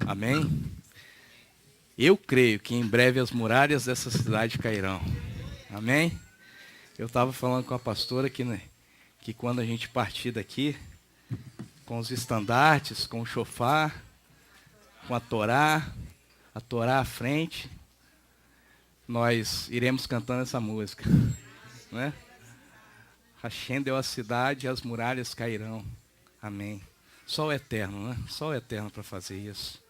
Amém? Eu creio que em breve as muralhas dessa cidade cairão. Amém? Eu estava falando com a pastora que quando a gente partir daqui, com os estandartes, com o chofar, com a Torá à frente, nós iremos cantando essa música, né? Hashem deu a cidade e as muralhas cairão. Amém. Só o eterno, né? Só o eterno para fazer isso.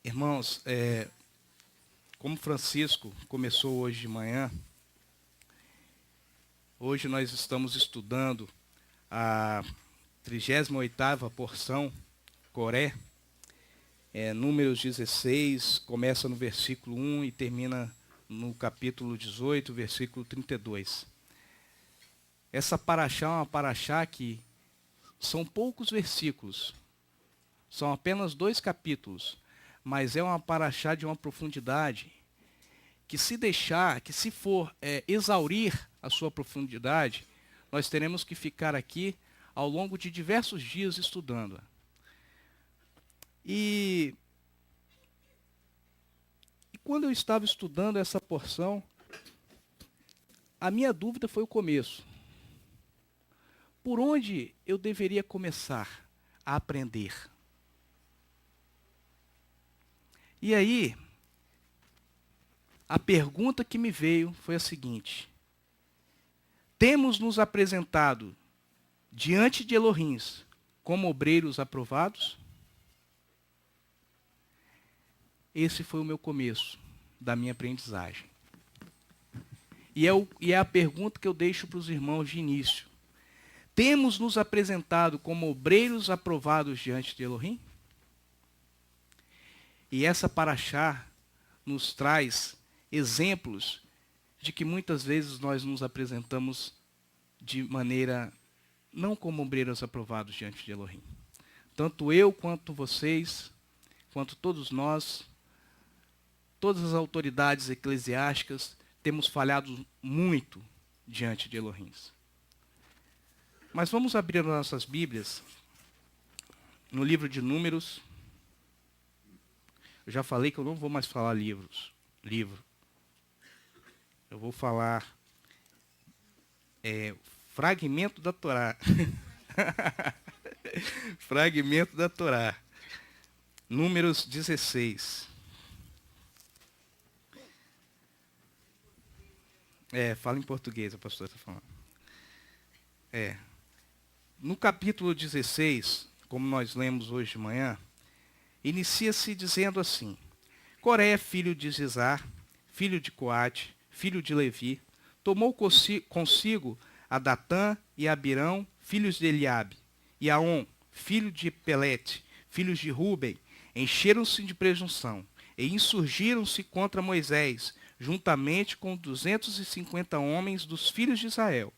Irmãos, como Francisco começou hoje de manhã, hoje nós estamos estudando a 38ª porção, Coré, Números 16, começa no versículo 1 e termina no capítulo 18, versículo 32. Essa paraxá é uma paraxá que são poucos versículos, são apenas 2 capítulos, mas é uma paraxá de uma profundidade que se for exaurir a sua profundidade, nós teremos que ficar aqui ao longo de diversos dias estudando-a. E quando eu estava estudando essa porção, a minha dúvida foi o começo. Por onde eu deveria começar a aprender? E aí, a pergunta que me veio foi a seguinte: temos nos apresentado diante de Elohim como obreiros aprovados? Esse foi o meu começo da minha aprendizagem. E é a pergunta que eu deixo para os irmãos de início. Temos nos apresentado como obreiros aprovados diante de Elohim? E essa paraxá nos traz exemplos de que muitas vezes nós nos apresentamos de maneira não como obreiros aprovados diante de Elohim. Tanto eu quanto vocês, quanto todos nós, todas as autoridades eclesiásticas, temos falhado muito diante de Elohim. Mas vamos abrir as nossas Bíblias no livro de Números. Eu já falei que eu não vou mais falar livro. Eu vou falar fragmento da Torá. Fragmento da Torá. Números 16. Fala em português, a pastora está falando. No capítulo 16, como nós lemos hoje de manhã, inicia-se dizendo assim: Coré, filho de Zizar, filho de Coate, filho de Levi, tomou consigo a Datã e a Abirão, filhos de Eliabe, e a On, filho de Pelete, filhos de Ruben, encheram-se de presunção, e insurgiram-se contra Moisés, juntamente com 250 homens dos filhos de Israel,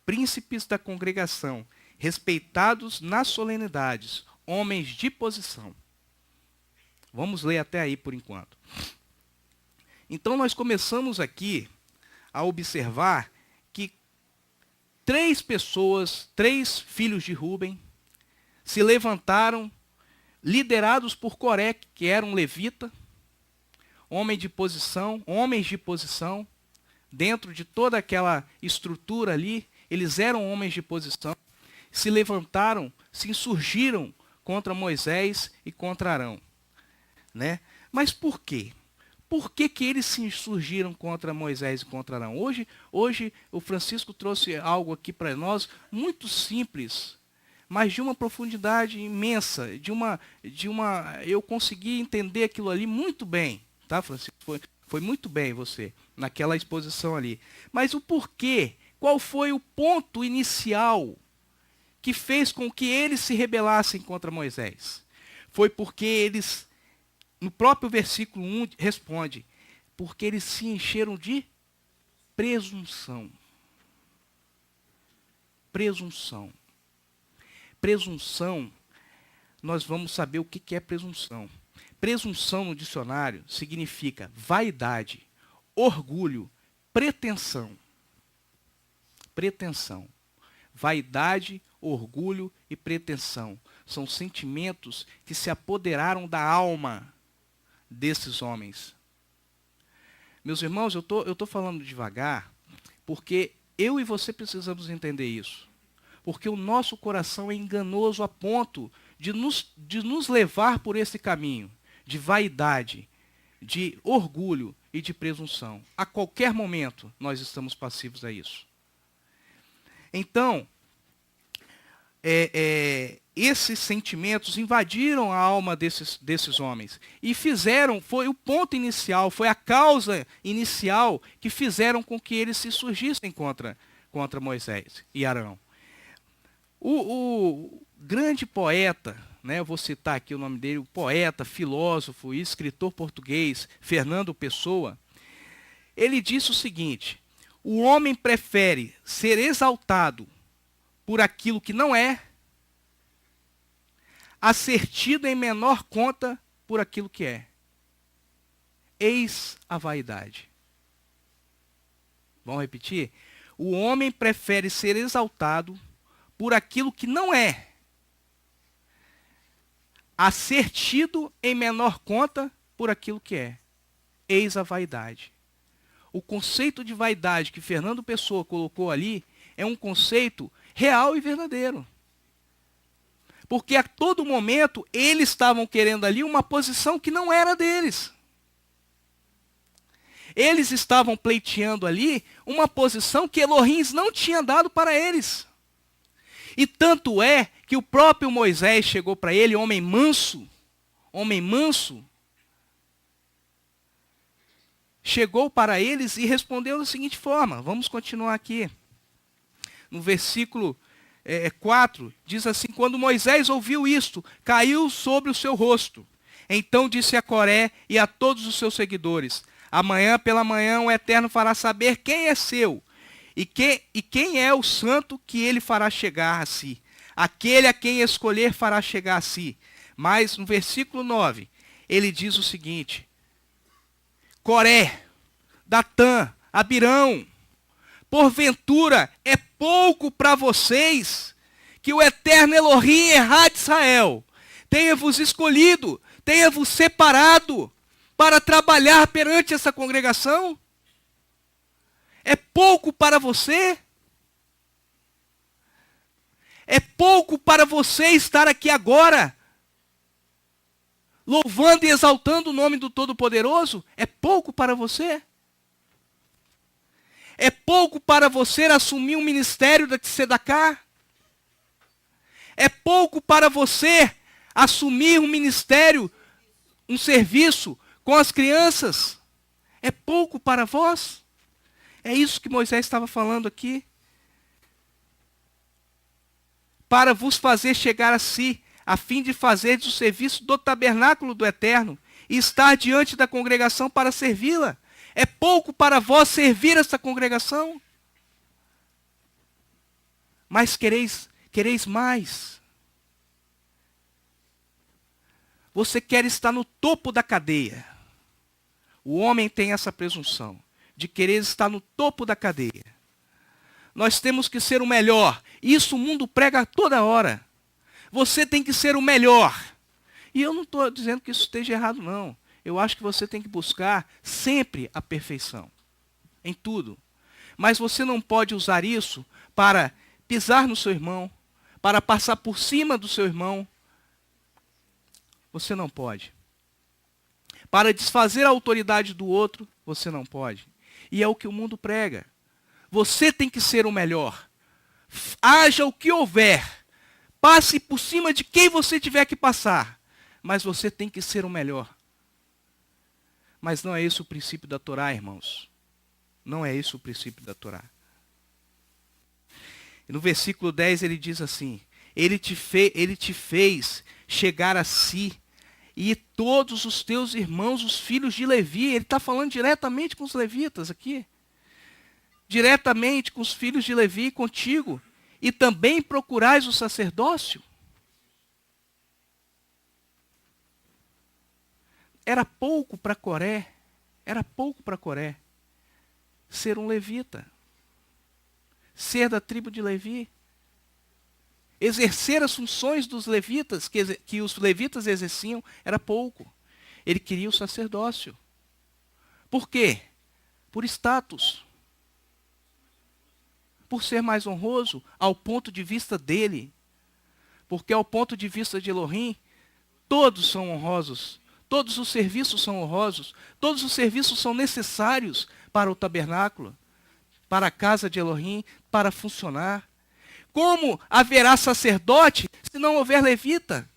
príncipes da congregação, respeitados nas solenidades, homens de posição. Vamos ler até aí por enquanto. Então nós começamos aqui a observar que 3 filhos de Ruben, se levantaram, liderados por Coré, que era um levita, homens de posição, dentro de toda aquela estrutura ali, eles eram homens de posição, se levantaram, se insurgiram contra Moisés e contra Arão. Né? Mas por quê? Por que eles se insurgiram contra Moisés e contra Arão? Hoje o Francisco trouxe algo aqui para nós muito simples, mas de uma profundidade imensa, eu consegui entender aquilo ali muito bem, tá, Francisco? Foi muito bem você, naquela exposição ali. Mas o porquê? Qual foi o ponto inicial que fez com que eles se rebelassem contra Moisés? Foi porque eles, no próprio versículo 1, responde, porque eles se encheram de presunção. Presunção. Presunção, nós vamos saber o que é presunção. Presunção no dicionário significa vaidade, orgulho, pretensão. Pretensão. vaidade, orgulho e pretensão. São sentimentos que se apoderaram da alma desses homens. Meus irmãos, eu tô falando devagar, porque eu e você precisamos entender isso. Porque o nosso coração é enganoso a ponto de nos levar por esse caminho de vaidade, de orgulho e de presunção. A qualquer momento nós estamos passivos a isso. Então, esses sentimentos invadiram a alma desses homens e foi o ponto inicial, foi a causa inicial que fizeram com que eles se surgissem contra Moisés e Arão. O grande poeta, né, eu vou citar aqui o nome dele, o poeta, filósofo e escritor português, Fernando Pessoa, ele disse o seguinte: o homem prefere ser exaltado por aquilo que não é, a ser tido em menor conta por aquilo que é. Eis a vaidade. Vamos repetir? O homem prefere ser exaltado por aquilo que não é, a ser tido em menor conta por aquilo que é. Eis a vaidade. O conceito de vaidade que Fernando Pessoa colocou ali é um conceito real e verdadeiro. Porque a todo momento eles estavam querendo ali uma posição que não era deles. Eles estavam pleiteando ali uma posição que Elohim não tinha dado para eles. E tanto é que o próprio Moisés chegou para ele, homem manso, chegou para eles e respondeu da seguinte forma. Vamos continuar aqui. No versículo 4, diz assim: quando Moisés ouviu isto, caiu sobre o seu rosto. Então disse a Coré e a todos os seus seguidores: amanhã pela manhã o Eterno fará saber quem é seu e quem é o santo que ele fará chegar a si. Aquele a quem escolher fará chegar a si. Mas no versículo 9, ele diz o seguinte: Coré, Datã, Abirão, porventura é pouco para vocês que o eterno Elohim Errad Israel tenha-vos escolhido, tenha-vos separado para trabalhar perante essa congregação? É pouco para você? É pouco para você estar aqui agora, louvando e exaltando o nome do Todo-Poderoso? É pouco para você? É pouco para você assumir um ministério da Tzedaká? É pouco para você assumir um ministério, um serviço com as crianças? É pouco para vós? É isso que Moisés estava falando aqui. Para vos fazer chegar a si, a fim de fazer o serviço do tabernáculo do Eterno e estar diante da congregação para servi-la. É pouco para vós servir essa congregação? Mas quereis mais. Você quer estar no topo da cadeia. O homem tem essa presunção de querer estar no topo da cadeia. Nós temos que ser o melhor. Isso o mundo prega toda hora. Você tem que ser o melhor. E eu não estou dizendo que isso esteja errado, não. Eu acho que você tem que buscar sempre a perfeição. Em tudo. Mas você não pode usar isso para pisar no seu irmão, para passar por cima do seu irmão. Você não pode. Para desfazer a autoridade do outro, você não pode. E é o que o mundo prega. Você tem que ser o melhor. Haja o que houver. Passe por cima de quem você tiver que passar. Mas você tem que ser o melhor. Mas não é esse o princípio da Torá, irmãos. Não é esse o princípio da Torá. E no versículo 10 ele diz assim: ele te fez chegar a si e todos os teus irmãos, os filhos de Levi. Ele está falando diretamente com os levitas aqui. Diretamente com os filhos de Levi contigo. E também procurais o sacerdócio. Era pouco para Coré ser um levita. Ser da tribo de Levi. exercer as funções dos levitas, que os levitas exerciam, era pouco. Ele queria o sacerdócio. Por quê? Por status. Por ser mais honroso, ao ponto de vista dele. Porque ao ponto de vista de Elohim, todos são honrosos. Todos os serviços são honrosos. Todos os serviços são necessários para o tabernáculo, para a casa de Elohim, para funcionar. Como haverá sacerdote se não houver levita?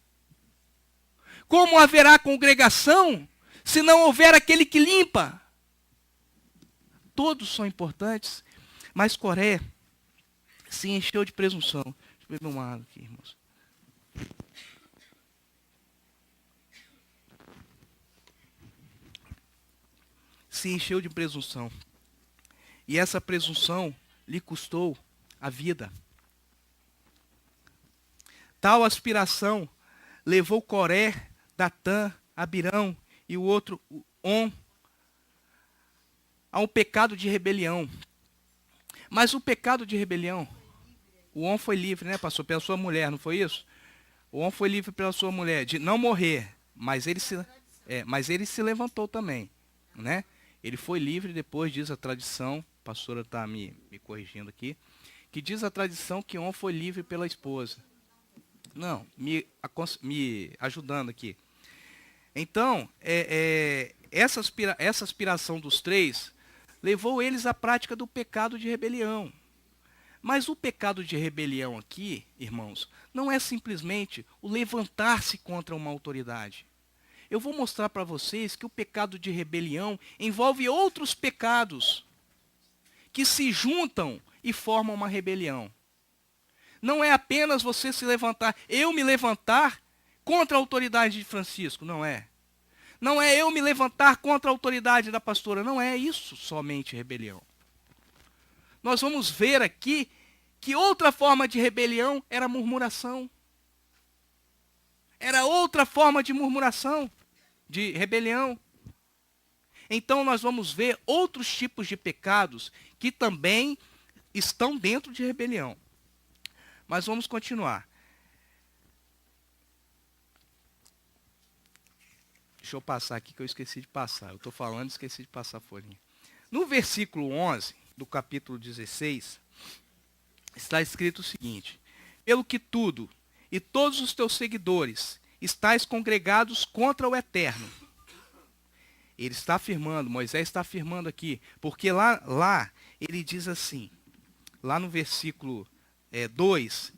Como haverá congregação se não houver aquele que limpa? Todos são importantes, mas Coré se encheu de presunção. Deixa eu beber uma água aqui, irmãos. Se encheu de presunção. E essa presunção lhe custou a vida. Tal aspiração levou Coré, Datã, Abirão e o outro, On, a um pecado de rebelião. Mas o pecado de rebelião, o On foi livre, né, pastor, pela sua mulher, não foi isso? O On foi livre pela sua mulher, de não morrer, mas ele se levantou também, né? Ele foi livre depois, diz a tradição, a pastora está me corrigindo aqui, que diz a tradição que On foi livre pela esposa. Não, me ajudando aqui. Então, essa aspiração dos três levou eles à prática do pecado de rebelião. Mas o pecado de rebelião aqui, irmãos, não é simplesmente o levantar-se contra uma autoridade. Eu vou mostrar para vocês que o pecado de rebelião envolve outros pecados que se juntam e formam uma rebelião. Não é apenas você se levantar, eu me levantar contra a autoridade de Francisco, não é. Não é eu me levantar contra a autoridade da pastora, não é isso somente rebelião. Nós vamos ver aqui que outra forma de rebelião era murmuração. Era outra forma de murmuração, de rebelião. Então nós vamos ver outros tipos de pecados que também estão dentro de rebelião. Mas vamos continuar. Deixa eu passar aqui que eu esqueci de passar. Eu estou falando e esqueci de passar a folhinha. No versículo 11 do capítulo 16, está escrito o seguinte: pelo que tudo e todos os teus seguidores estáis congregados contra o Eterno. Ele está afirmando, Moisés está afirmando aqui, porque lá ele diz assim, lá no versículo 2,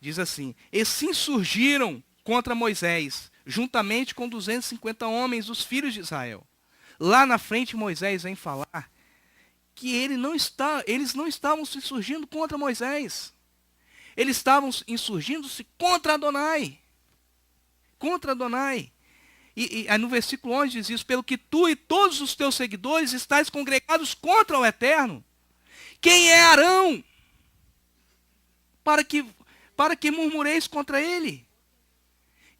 diz assim: e se insurgiram contra Moisés, juntamente com 250 homens, os filhos de Israel. Lá na frente Moisés vem falar que eles não estavam se insurgindo contra Moisés. Eles estavam insurgindo-se contra Adonai. Contra Adonai. E no versículo 11 diz isso: pelo que tu e todos os teus seguidores estáis congregados contra o Eterno. Quem é Arão? Para que murmureis contra ele?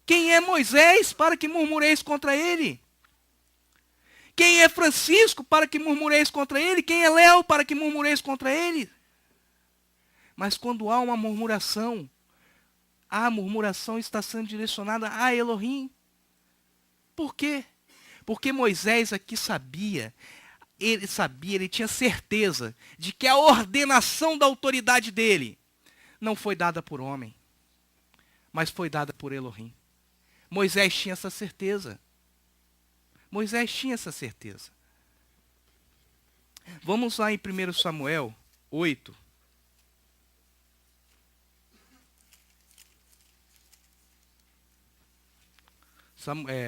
Quem é Moisés? Para que murmureis contra ele? Quem é Francisco? Para que murmureis contra ele? Quem é Léo? Para que murmureis contra ele? Mas quando há uma murmuração, a murmuração está sendo direcionada a Elohim. Por quê? Porque Moisés aqui ele tinha certeza de que a ordenação da autoridade dele não foi dada por homem, mas foi dada por Elohim. Moisés tinha essa certeza. Moisés tinha essa certeza. Vamos lá em 1 Samuel 8.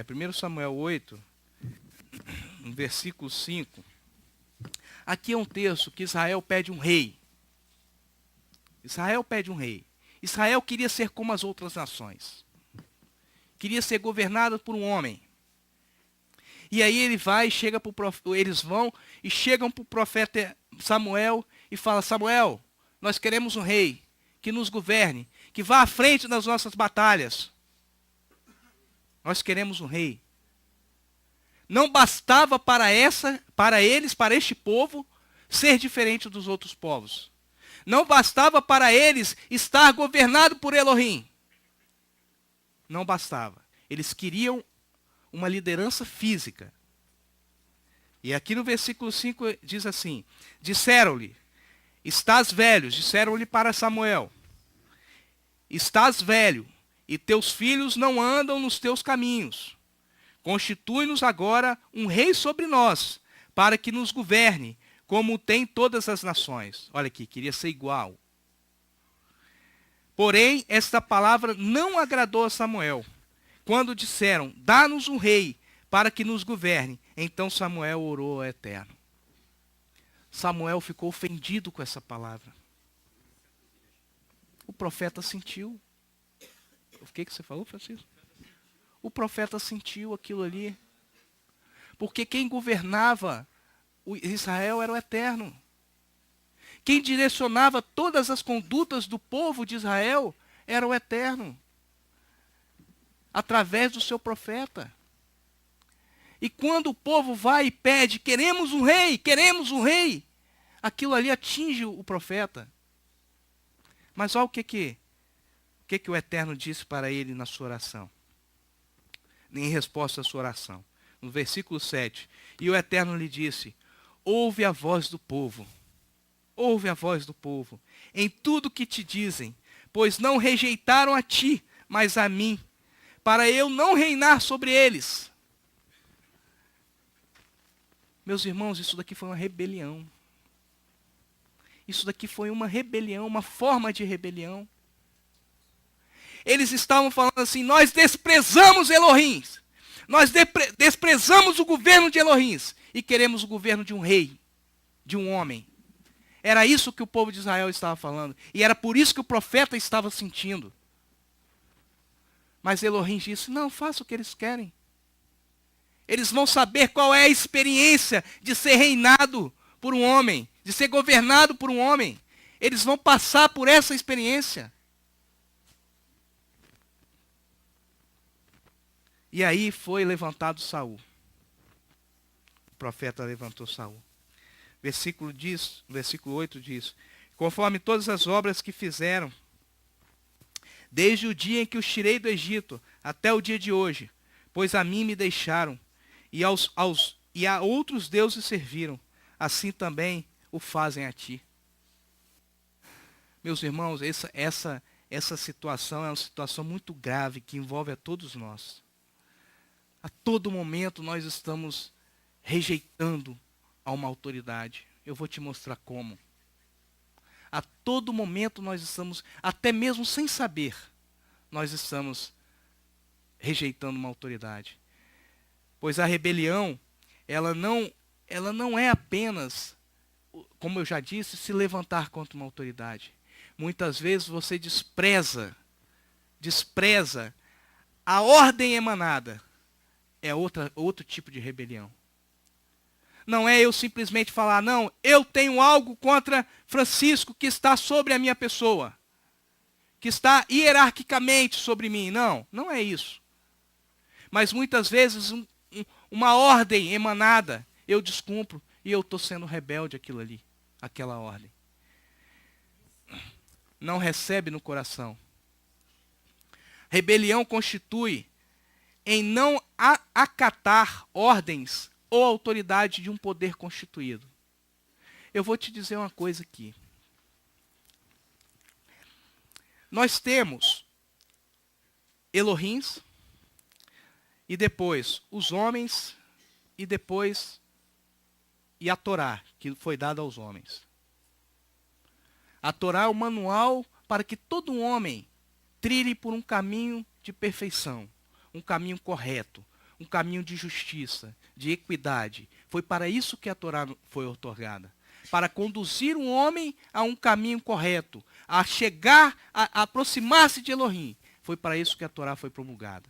Primeiro Samuel 8, no versículo 5. Aqui é um texto que Israel pede um rei. Israel pede um rei. Israel queria ser como as outras nações. Queria ser governado por um homem. E aí eles vão e chegam para o profeta Samuel e falam: Samuel, nós queremos um rei que nos governe, que vá à frente das nossas batalhas. Nós queremos um rei. Não bastava para este povo, ser diferente dos outros povos. Não bastava para eles estar governado por Elohim. Não bastava. Eles queriam uma liderança física. E aqui no versículo 5 diz assim: disseram-lhe, estás velho, disseram-lhe para Samuel, estás velho, e teus filhos não andam nos teus caminhos. Constitui-nos agora um rei sobre nós, para que nos governe, como tem todas as nações. Olha aqui, queria ser igual. Porém, esta palavra não agradou a Samuel. Quando disseram, dá-nos um rei, para que nos governe, então Samuel orou ao Eterno. Samuel ficou ofendido com essa palavra. O profeta sentiu. O que você falou, Francisco? O profeta sentiu aquilo ali. Porque quem governava Israel era o Eterno. Quem direcionava todas as condutas do povo de Israel era o Eterno. Através do seu profeta. E quando o povo vai e pede, queremos um rei, aquilo ali atinge o profeta. Mas olha o que o Eterno disse para ele na sua oração. Em resposta à sua oração. No versículo 7. E o Eterno lhe disse, ouve a voz do povo. Ouve a voz do povo. Em tudo que te dizem. Pois não rejeitaram a ti, mas a mim. Para eu não reinar sobre eles. Meus irmãos, isso daqui foi uma rebelião. Isso daqui foi uma rebelião, uma forma de rebelião. Eles estavam falando assim, nós desprezamos Elohim. Nós desprezamos o governo de Elohim. E queremos o governo de um rei, de um homem. Era isso que o povo de Israel estava falando. E era por isso que o profeta estava sentindo. Mas Elohim disse, não, faça o que eles querem. Eles vão saber qual é a experiência de ser reinado por um homem, de ser governado por um homem. Eles vão passar por essa experiência. E aí foi levantado Saul. O profeta levantou Saul. Versículo 8 diz, conforme todas as obras que fizeram, desde o dia em que os tirei do Egito, até o dia de hoje, pois a mim me deixaram, e a outros deuses serviram, assim também o fazem a ti. Meus irmãos, essa situação é uma situação muito grave que envolve a todos nós. A todo momento nós estamos rejeitando a uma autoridade. Eu vou te mostrar como. A todo momento nós estamos, até mesmo sem saber, nós estamos rejeitando uma autoridade. Pois a rebelião, ela não é apenas, como eu já disse, se levantar contra uma autoridade. Muitas vezes você despreza a ordem emanada. É outro tipo de rebelião. Não é eu simplesmente falar, não, eu tenho algo contra Francisco que está sobre a minha pessoa. Que está hierarquicamente sobre mim. Não, não é isso. Mas muitas vezes uma ordem emanada, eu descumpro e eu estou sendo rebelde àquilo ali, àquela ordem. Não recebe no coração. Rebelião constitui em não acatar ordens ou autoridade de um poder constituído. Eu vou te dizer uma coisa aqui. Nós temos Elohims, e depois os homens, e a Torá, que foi dada aos homens. A Torá é o manual para que todo homem trilhe por um caminho de perfeição, um caminho correto, um caminho de justiça, de equidade. Foi para isso que a Torá foi outorgada. Para conduzir um homem a um caminho correto, a chegar, a aproximar-se de Elohim. Foi para isso que a Torá foi promulgada.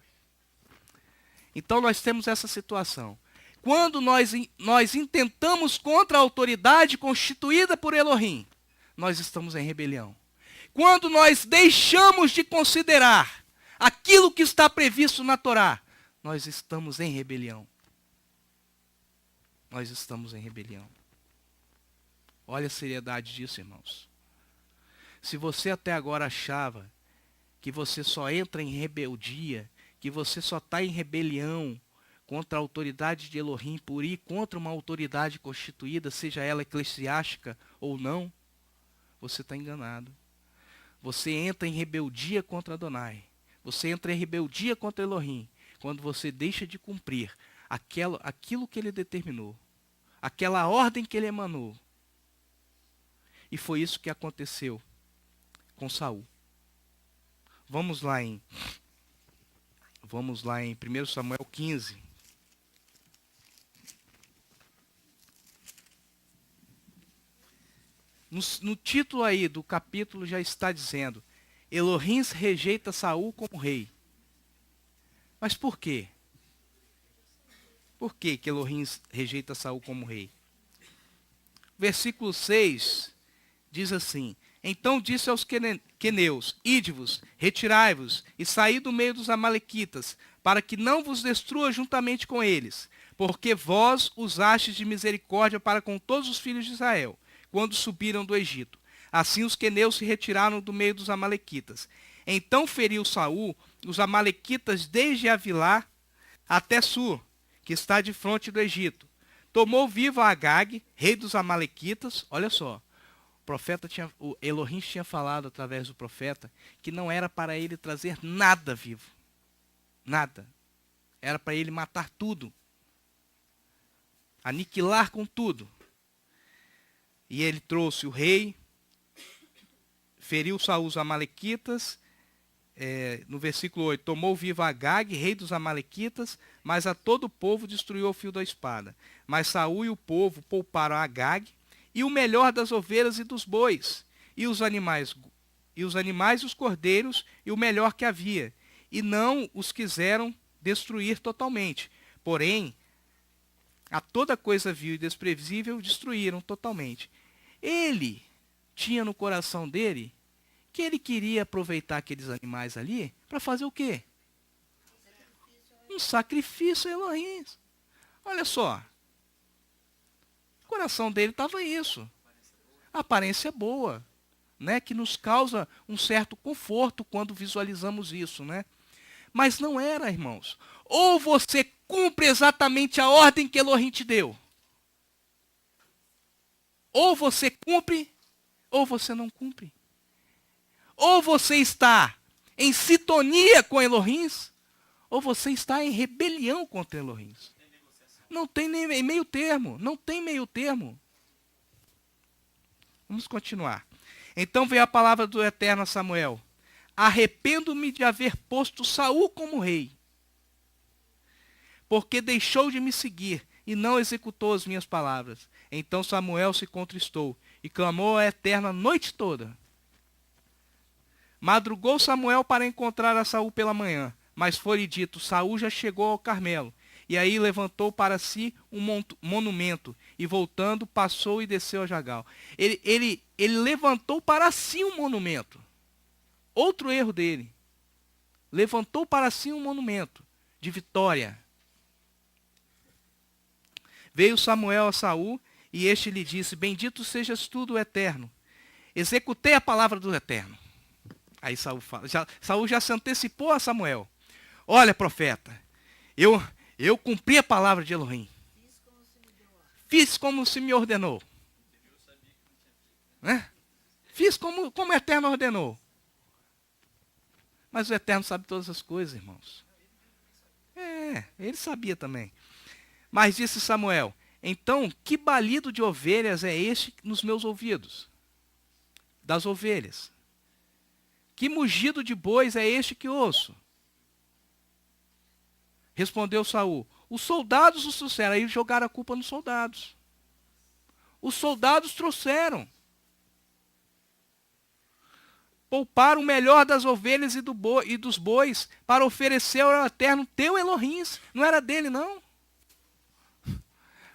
Então nós temos essa situação. Quando nós intentamos contra a autoridade constituída por Elohim, nós estamos em rebelião. Quando nós deixamos de considerar aquilo que está previsto na Torá, nós estamos em rebelião. Nós estamos em rebelião. Olha a seriedade disso, irmãos. Se você até agora achava que você só entra em rebeldia, que você só está em rebelião contra a autoridade de Elohim por ir contra uma autoridade constituída, seja ela eclesiástica ou não, você está enganado. Você entra em rebeldia contra Adonai. Você entra em rebeldia contra Elohim quando você deixa de cumprir aquilo que ele determinou, aquela ordem que ele emanou. E foi isso que aconteceu com Saul. Vamos lá em 1 Samuel 15. No título aí do capítulo já está dizendo: Elohim rejeita Saul como rei. Mas por quê? Por que Elohim rejeita Saul como rei? Versículo 6 diz assim: Então disse aos queneus: Ide-vos, retirai-vos e saí do meio dos amalequitas, para que não vos destrua juntamente com eles, porque vós usastes de misericórdia para com todos os filhos de Israel, quando subiram do Egito. Assim os queneus se retiraram do meio dos amalequitas. Então feriu Saul os amalequitas desde Avilá até Sur, que está de fronte do Egito. Tomou vivo a Agag, rei dos amalequitas. Olha só, o Elohim tinha falado através do profeta que não era para ele trazer nada vivo. Nada. Era para ele matar tudo. Aniquilar com tudo. E ele trouxe o rei, feriu Saul os amalequitas, no versículo 8, tomou vivo Agag, rei dos amalequitas, mas a todo o povo destruiu o fio da espada. Mas Saul e o povo pouparam Agag, e o melhor das ovelhas e dos bois, e os animais e os cordeiros, e o melhor que havia, e não os quiseram destruir totalmente. Porém, a toda coisa vil e desprezível destruíram totalmente. Ele tinha no coração dele que ele queria aproveitar aqueles animais ali para fazer o quê? Um sacrifício a Elohim. Olha só. O coração dele estava isso. A aparência boa, né? Que nos causa um certo conforto quando visualizamos isso, né? Mas não era, irmãos. Ou você cumpre exatamente a ordem que Elohim te deu. Ou você cumpre, ou você não cumpre. Ou você está em sintonia com Elohim, ou você está em rebelião contra Elohim. Não tem nem meio termo. Não tem meio termo. Vamos continuar. Então veio a palavra do Eterno a Samuel: Arrependo-me de haver posto Saul como rei, porque deixou de me seguir e não executou as minhas palavras. Então Samuel se contristou e clamou ao Eterno a noite toda. Madrugou Samuel para encontrar a Saul pela manhã, mas foi-lhe dito: Saul já chegou ao Carmelo. E aí levantou para si um monumento, e voltando, passou e desceu a Jagal. Ele levantou para si um monumento. Outro erro dele. Levantou para si um monumento de vitória. Veio Samuel a Saul, e este lhe disse: Bendito sejas tu do Eterno. Executei a palavra do Eterno. Aí Saul fala, Saul já se antecipou a Samuel. Olha, profeta, eu cumpri a palavra de Elohim. Fiz como se me ordenou. Né? Fiz como o Eterno ordenou. Mas o Eterno sabe todas as coisas, irmãos. Ele sabia também. Mas disse Samuel: Então, que balido de ovelhas é este nos meus ouvidos? Das ovelhas. Que mugido de bois é este que ouço? Respondeu Saul: Os soldados os trouxeram. Aí jogaram a culpa nos soldados. Os soldados trouxeram. Pouparam o melhor das ovelhas e dos bois para oferecer ao Eterno teu Elohim. Não era dele, não.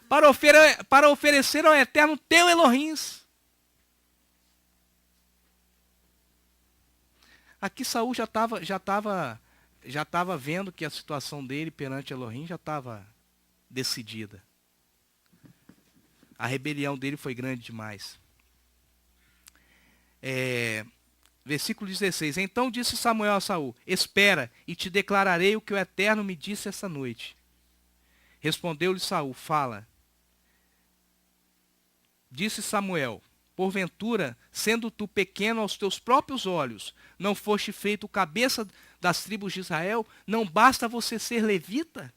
Para oferecer ao Eterno teu Elohim. Aqui Saul já estava vendo que a situação dele perante Elohim já estava decidida. A rebelião dele foi grande demais. Versículo 16. Então disse Samuel a Saul: espera, e te declararei o que o Eterno me disse essa noite. Respondeu-lhe Saul: fala. Disse Samuel: porventura, sendo tu pequeno aos teus próprios olhos, não foste feito cabeça das tribos de Israel? Não basta você ser levita?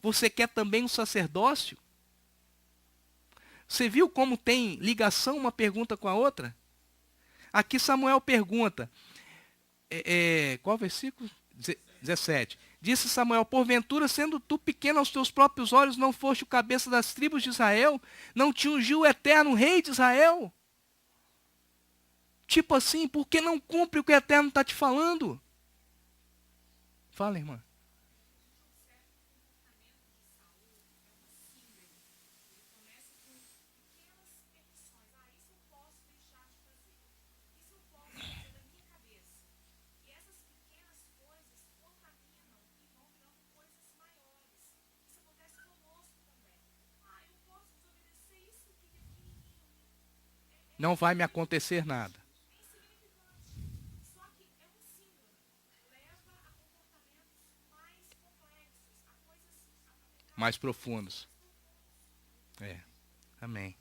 Você quer também um sacerdócio? Você viu como tem ligação uma pergunta com a outra? Aqui Samuel pergunta, qual versículo? 17. Disse Samuel: porventura, sendo tu pequeno aos teus próprios olhos, não foste o cabeça das tribos de Israel? Não te ungiu o eterno rei de Israel? Tipo assim, por que não cumpre o que o Eterno está te falando? Fala, irmã. Não vai me acontecer nada. Mais profundos. Amém.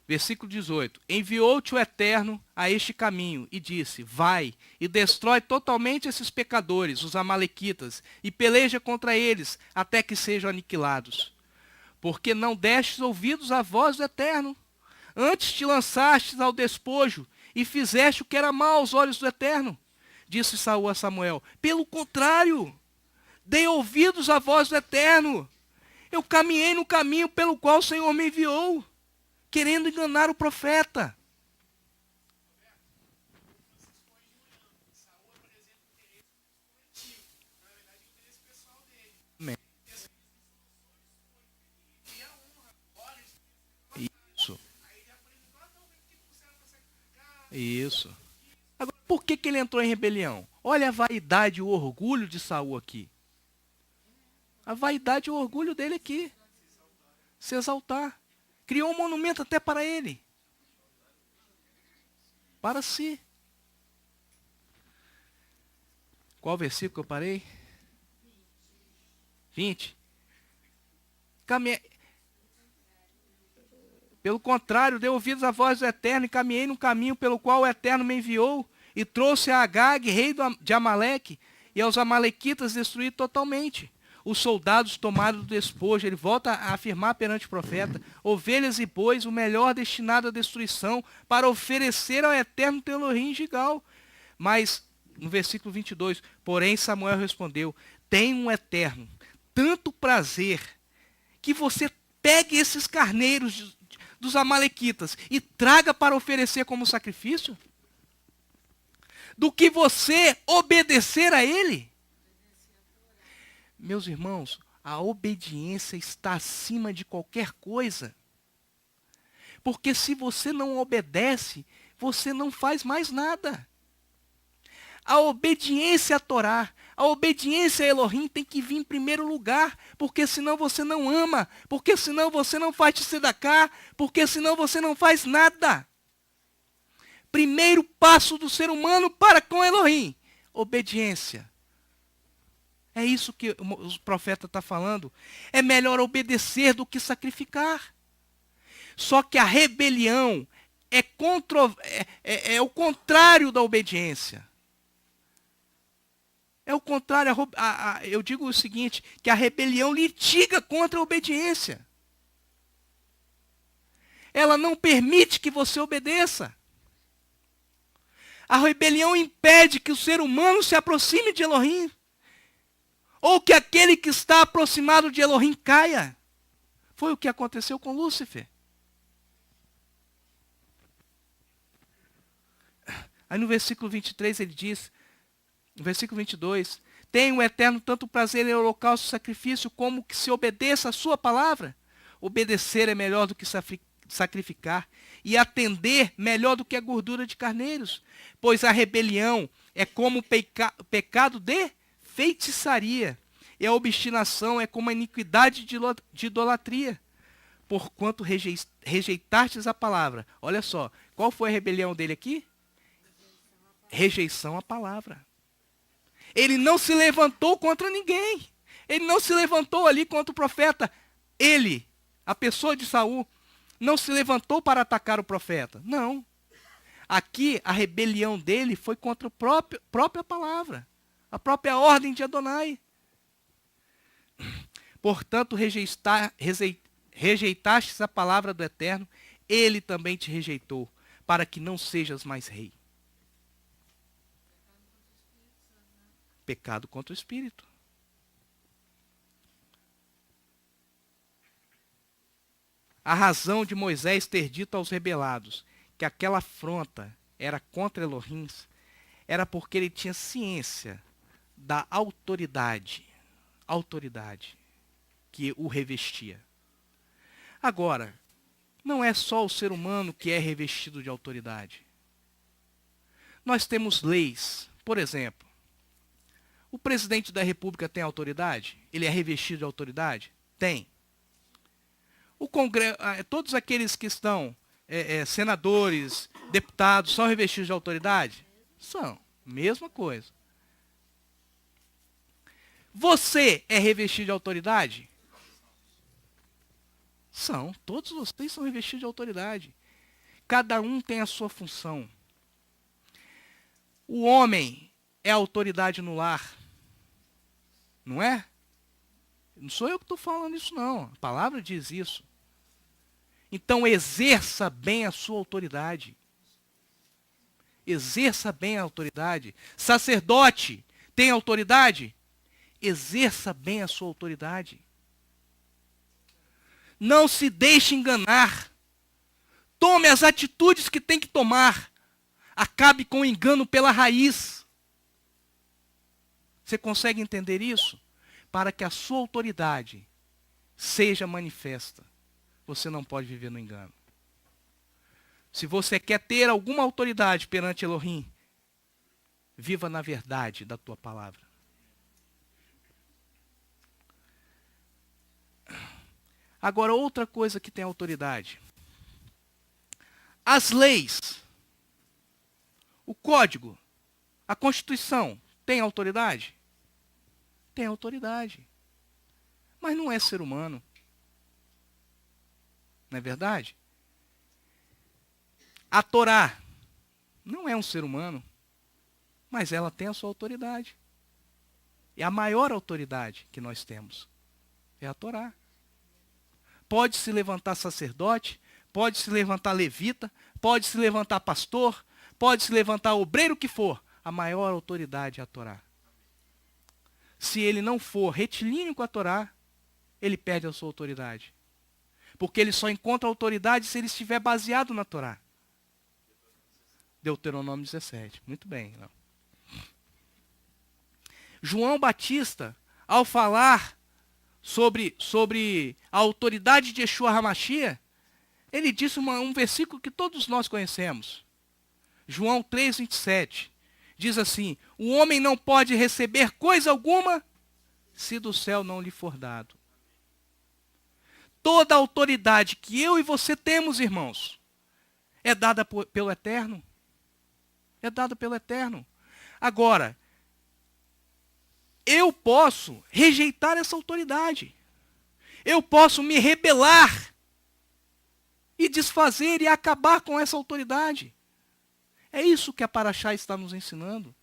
Versículo 18. Enviou-te o Eterno a este caminho e disse: vai e destrói totalmente esses pecadores, os amalequitas, e peleja contra eles até que sejam aniquilados. Porque não destes ouvidos à voz do Eterno. Antes te lançastes ao despojo e fizeste o que era mal aos olhos do Eterno. Disse Saul a Samuel: pelo contrário, dei ouvidos à voz do Eterno. Eu caminhei no caminho pelo qual o Senhor me enviou, querendo enganar o profeta. Amém. Isso. Isso. Agora, por que ele entrou em rebelião? Olha a vaidade e o orgulho de Saul aqui. A vaidade e o orgulho dele aqui. Se exaltar. Criou um monumento até para ele. Para si. Qual versículo que eu parei? 20. Pelo contrário, dei ouvidos à voz do Eterno e caminhei no caminho pelo qual o Eterno me enviou e trouxe a Agag, rei de Amaleque, e aos amalequitas destruí totalmente. Os soldados tomaram do despojo, ele volta a afirmar perante o profeta, ovelhas e bois, o melhor destinado à destruição, para oferecer ao Eterno teu Elohim em Gigal. Mas, no versículo 22, porém Samuel respondeu: tem um Eterno tanto prazer que você pegue esses carneiros dos amalequitas e traga para oferecer como sacrifício, do que você obedecer a ele. Meus irmãos, a obediência está acima de qualquer coisa. Porque se você não obedece, você não faz mais nada. A obediência à Torá, a obediência a Elohim tem que vir em primeiro lugar, porque senão você não ama, porque senão você não faz tzedaká, porque senão você não faz nada. Primeiro passo do ser humano para com Elohim, obediência. É isso que o profeta está falando. É melhor obedecer do que sacrificar. Só que a rebelião é o contrário da obediência. É o contrário. Eu digo o seguinte, que a rebelião litiga contra a obediência. Ela não permite que você obedeça. A rebelião impede que o ser humano se aproxime de Elohim. Ou que aquele que está aproximado de Elohim caia. Foi o que aconteceu com Lúcifer. Aí no versículo 23 ele diz, no versículo 22, tem o Eterno tanto prazer em holocausto e sacrifício, como que se obedeça a sua palavra. Obedecer é melhor do que sacrificar, e atender melhor do que a gordura de carneiros. Pois a rebelião é como o pecado de feitiçaria, e a obstinação é como a iniquidade de idolatria. Porquanto rejeitastes a palavra. Olha só, qual foi a rebelião dele aqui? Rejeição à palavra. Ele não se levantou contra ninguém. Ele não se levantou ali contra o profeta. Ele, a pessoa de Saul, não se levantou para atacar o profeta. Não. Aqui a rebelião dele foi contra a própria palavra. A própria ordem de Adonai. Portanto, rejeitastes a palavra do Eterno, ele também te rejeitou, para que não sejas mais rei. Pecado contra o Espírito. A razão de Moisés ter dito aos rebelados que aquela afronta era contra Elohim era porque ele tinha ciência da autoridade que o revestia. Agora, não é só o ser humano que é revestido de autoridade. Nós temos leis. Por exemplo, o presidente da República tem autoridade? Ele é revestido de autoridade? Tem. O Congresso, todos aqueles que estão senadores, deputados, são revestidos de autoridade? São. Mesma coisa. Você é revestido de autoridade? São. Todos vocês são revestidos de autoridade. Cada um tem a sua função. O homem é autoridade no lar. Não é? Não sou eu que estou falando isso, não. A palavra diz isso. Então, exerça bem a sua autoridade. Exerça bem a autoridade. Sacerdote tem autoridade? Exerça bem a sua autoridade. Não se deixe enganar. Tome as atitudes que tem que tomar. Acabe com o engano pela raiz. Você consegue entender isso? Para que a sua autoridade seja manifesta, você não pode viver no engano. Se você quer ter alguma autoridade perante Elohim, viva na verdade da tua palavra. Agora, outra coisa que tem autoridade. As leis, o código, a Constituição, tem autoridade? Tem autoridade. Mas não é ser humano. Não é verdade? A Torá não é um ser humano, mas ela tem a sua autoridade. E a maior autoridade que nós temos é a Torá. Pode se levantar sacerdote, pode se levantar levita, pode se levantar pastor, pode se levantar obreiro que for. A maior autoridade é a Torá. Se ele não for retilíneo com a Torá, ele perde a sua autoridade. Porque ele só encontra autoridade se ele estiver baseado na Torá. Deuteronômio 17. Muito bem. Não. João Batista, ao falar sobre a autoridade de Yeshua HaMashiach, ele disse um versículo que todos nós conhecemos. João 3:27. Diz assim: o homem não pode receber coisa alguma se do céu não lhe for dado. Toda a autoridade que eu e você temos, irmãos, é dada pelo Eterno. É dada pelo Eterno. Agora, eu posso rejeitar essa autoridade. Eu posso me rebelar e desfazer e acabar com essa autoridade. É isso que a Paraxá está nos ensinando.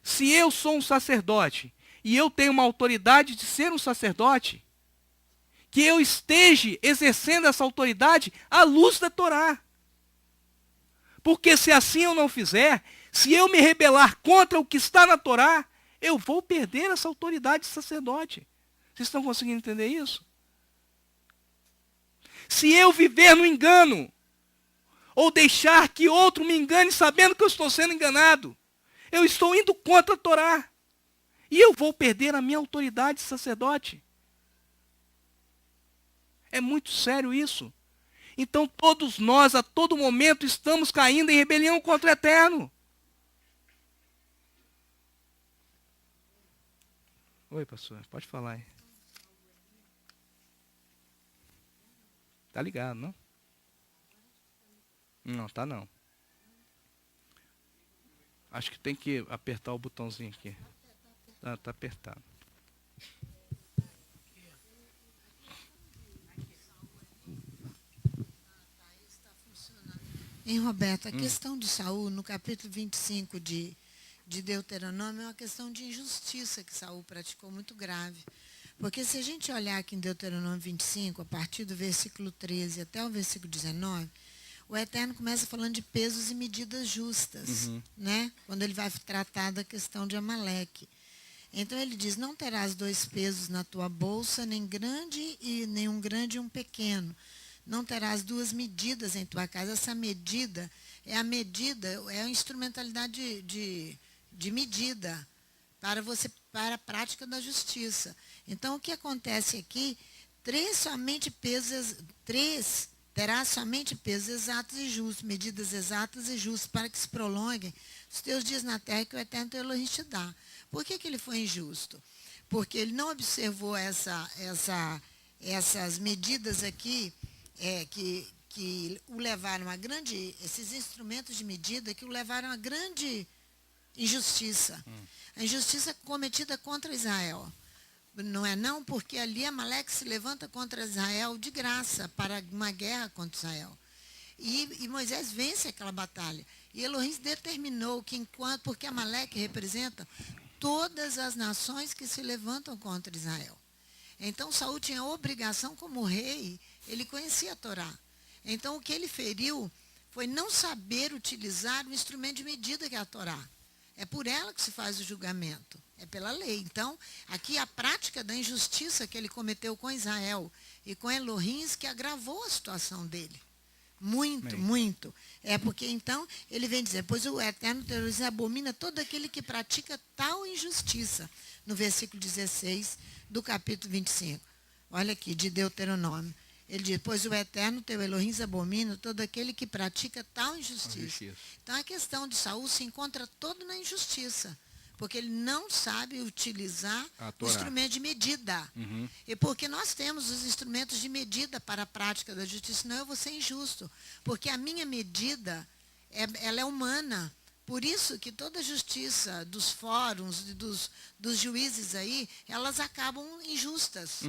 Se eu sou um sacerdote e eu tenho uma autoridade de ser um sacerdote, que eu esteja exercendo essa autoridade à luz da Torá. Porque se assim eu não fizer, se eu me rebelar contra o que está na Torá, eu vou perder essa autoridade de sacerdote. Vocês estão conseguindo entender isso? Se eu viver no engano, ou deixar que outro me engane sabendo que eu estou sendo enganado, eu estou indo contra a Torá. E eu vou perder a minha autoridade de sacerdote. É muito sério isso. Então todos nós, a todo momento, estamos caindo em rebelião contra o Eterno. Oi, pastor, pode falar aí. Tá ligado, não? Não, tá não. Acho que tem que apertar o botãozinho aqui. Tá apertado. Hein, Roberto, a questão de Saul, no capítulo 25 de Deuteronômio, é uma questão de injustiça que Saul praticou muito grave. Porque se a gente olhar aqui em Deuteronômio 25, a partir do versículo 13 até o versículo 19, o Eterno começa falando de pesos e medidas justas, né? Quando ele vai tratar da questão de Amaleque. Então ele diz, não terás 2 pesos na tua bolsa, nem um grande e um pequeno. Não terás 2 medidas em tua casa. Essa medida, é a instrumentalidade de medida para a prática da justiça. Então o que acontece aqui, 3 terá somente pesos exatos e justos, medidas exatas e justas, para que se prolonguem os teus dias na terra que o Eterno teu Elohim te dá. Por que ele foi injusto? Porque ele não observou essas medidas aqui, que o levaram a grande, esses instrumentos de medida que o levaram a grande injustiça. A injustiça cometida contra Israel. Não é não? Porque ali Amaleque se levanta contra Israel de graça para uma guerra contra Israel. E Moisés vence aquela batalha. E Elohim determinou que porque Amaleque representa todas as nações que se levantam contra Israel. Então Saul tinha a obrigação como rei, ele conhecia a Torá. Então o que ele feriu foi não saber utilizar o instrumento de medida que é a Torá. É por ela que se faz o julgamento, é pela lei. Então, aqui a prática da injustiça que ele cometeu com Israel e com Elohim que agravou a situação dele. Muito, muito. É porque então ele vem dizer, pois o Eterno Deus abomina todo aquele que pratica tal injustiça. No versículo 16 do capítulo 25. Olha aqui, de Deuteronômio. Ele diz, pois o Eterno teu Elohim abomina todo aquele que pratica tal injustiça. Então a questão de Saul se encontra toda na injustiça. Porque ele não sabe utilizar o instrumento de medida. E porque nós temos os instrumentos de medida para a prática da justiça, senão eu vou ser injusto. Porque a minha medida, ela é humana. Por isso que toda a justiça dos fóruns, dos juízes aí, elas acabam injustas.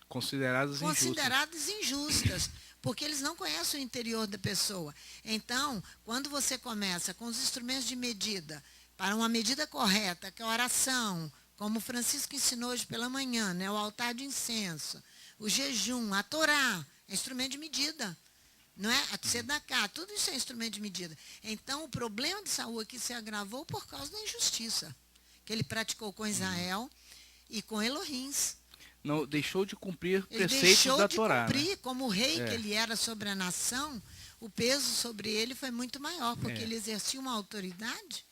Consideradas injustas. Porque eles não conhecem o interior da pessoa. Então, quando você começa com os instrumentos de medida, para uma medida correta, que é a oração, como o Francisco ensinou hoje pela manhã, né? O altar de incenso, o jejum, a Torá, é instrumento de medida. Não é? A tzedakah, tudo isso é instrumento de medida. Então, o problema de Saul aqui se agravou por causa da injustiça que ele praticou com Israel e com Elohim. Não, deixou de cumprir ele preceitos da deixou Torá. de cumprir, né? Como o rei que ele era sobre a nação, o peso sobre ele foi muito maior, porque ele exercia uma autoridade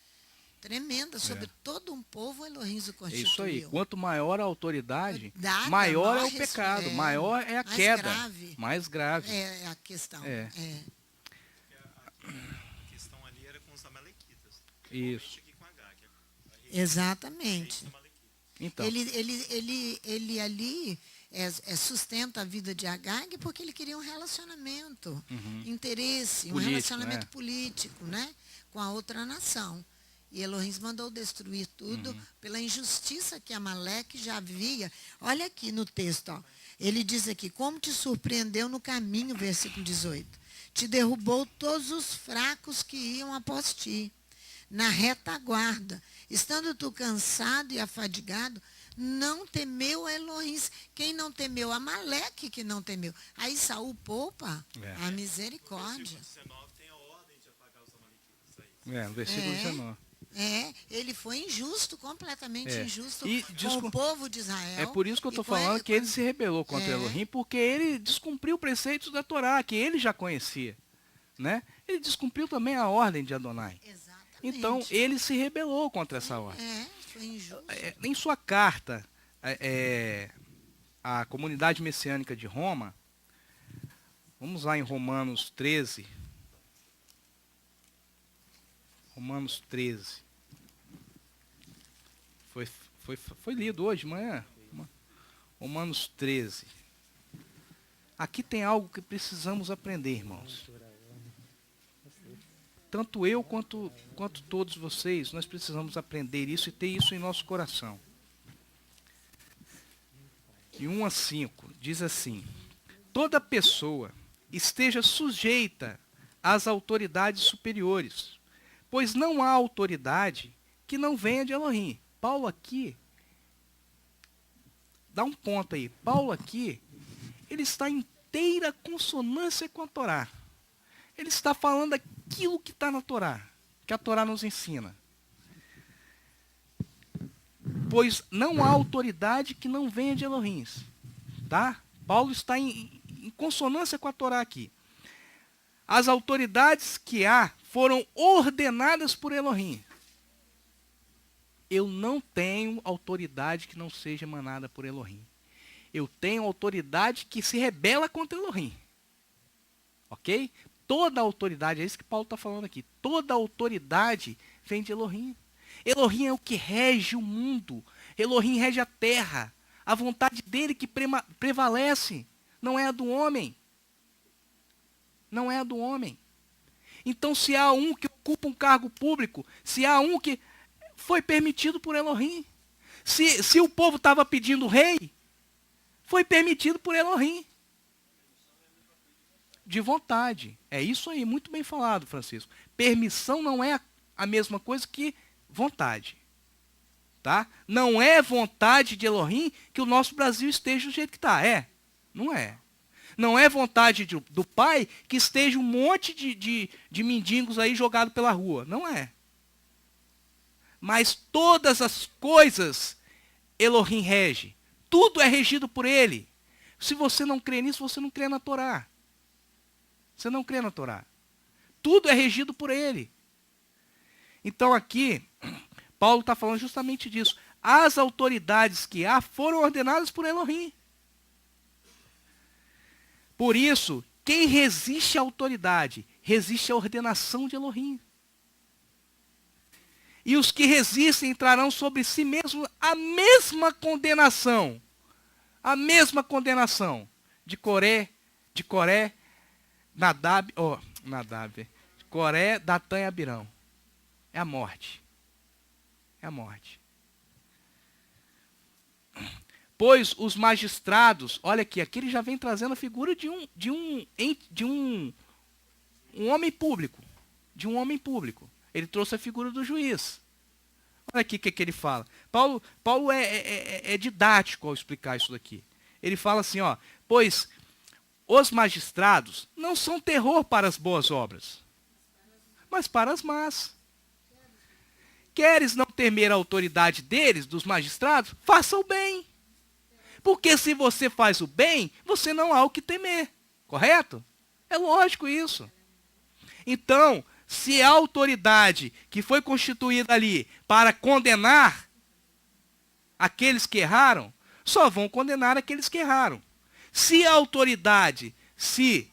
tremenda sobre todo um povo. Elohim o constituiu. Isso aí. Quanto maior a autoridade, maior é o pecado, maior é a queda. Mais grave. É a questão. A questão ali era com os amalequitas. Isso. Aqui com Agag. Exatamente. Então. Ele ali sustenta a vida de Agag porque ele queria um relacionamento, interesse, político, um relacionamento político, né, com a outra nação. E Elohim mandou destruir tudo pela injustiça que Amaleque já havia. Olha aqui no texto, ó. Ele diz aqui, como te surpreendeu no caminho, versículo 18. Te derrubou todos os fracos que iam após ti, na retaguarda. Estando tu cansado e afadigado, não temeu Elohim. Quem não temeu? Amaleque que não temeu. Aí Saul poupa a misericórdia. No versículo 19 tem a ordem de apagar os amalequitas. No versículo 19. Ele foi injusto, completamente injusto com o povo de Israel. É por isso que eu estou falando que ele se rebelou contra Elohim, porque ele descumpriu preceitos da Torá, que ele já conhecia. Né? Ele descumpriu também a ordem de Adonai. Exatamente. Então, ele se rebelou contra essa ordem. Foi injusto. Em sua carta à comunidade messiânica de Roma, vamos lá em Romanos 13. Romanos 13. Foi lido hoje de manhã. Romanos 13. Aqui tem algo que precisamos aprender, irmãos. tanto eu quanto todos vocês, nós precisamos aprender isso e ter isso em nosso coração. E 1:5 diz assim: toda pessoa esteja sujeita às autoridades superiores, pois não há autoridade que não venha de Elohim. Paulo aqui, dá um ponto aí, Paulo aqui, ele está em inteira consonância com a Torá. Ele está falando aquilo que está na Torá, que a Torá nos ensina. Pois não há autoridade que não venha de Elohim. Tá? Paulo está em consonância com a Torá aqui. As autoridades que há foram ordenadas por Elohim. Eu não tenho autoridade que não seja emanada por Elohim. Eu tenho autoridade que se rebela contra Elohim. Ok? Toda autoridade, é isso que Paulo está falando aqui. Toda autoridade vem de Elohim. Elohim é o que rege o mundo. Elohim rege a terra. A vontade dele que prevalece. Não é a do homem. Não é a do homem. Então, se há um que ocupa um cargo público, se há um que foi permitido por Elohim. Se o povo estava pedindo rei, foi permitido por Elohim. De vontade. É isso aí, muito bem falado, Francisco. Permissão não é a mesma coisa que vontade. Tá? Não é vontade de Elohim que o nosso Brasil esteja do jeito que está. É? Não é. Não é vontade do Pai que esteja um monte de mendigos aí jogados pela rua. Não é. Mas todas as coisas Elohim rege. Tudo é regido por ele. Se você não crê nisso, você não crê na Torá. Você não crê na Torá. Tudo é regido por ele. Então aqui, Paulo está falando justamente disso. As autoridades que há foram ordenadas por Elohim. Por isso, quem resiste à autoridade, resiste à ordenação de Elohim. E os que resistem trarão sobre si mesmos a mesma condenação. A mesma condenação de Coré, Nadab, Coré, Datã e Abirão. É a morte. É a morte. Pois os magistrados, olha aqui ele já vem trazendo a figura de um homem público. De um homem público. Ele trouxe a figura do juiz. Olha aqui o que ele fala. Paulo é didático ao explicar isso daqui. Ele fala assim, ó, pois os magistrados não são terror para as boas obras, mas para as más. Queres não temer a autoridade deles, dos magistrados? Faça o bem. Porque se você faz o bem, você não há o que temer. Correto? É lógico isso. Então, se a autoridade que foi constituída ali para condenar aqueles que erraram, só vão condenar aqueles que erraram. Se a autoridade se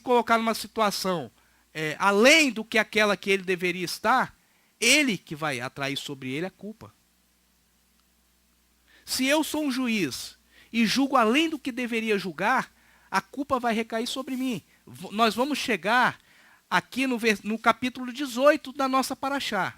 colocar numa situação além do que aquela que ele deveria estar, ele que vai atrair sobre ele a culpa. Se eu sou um juiz e julgo além do que deveria julgar, a culpa vai recair sobre mim. Nós vamos chegar aqui no capítulo 18 da nossa Paraxá.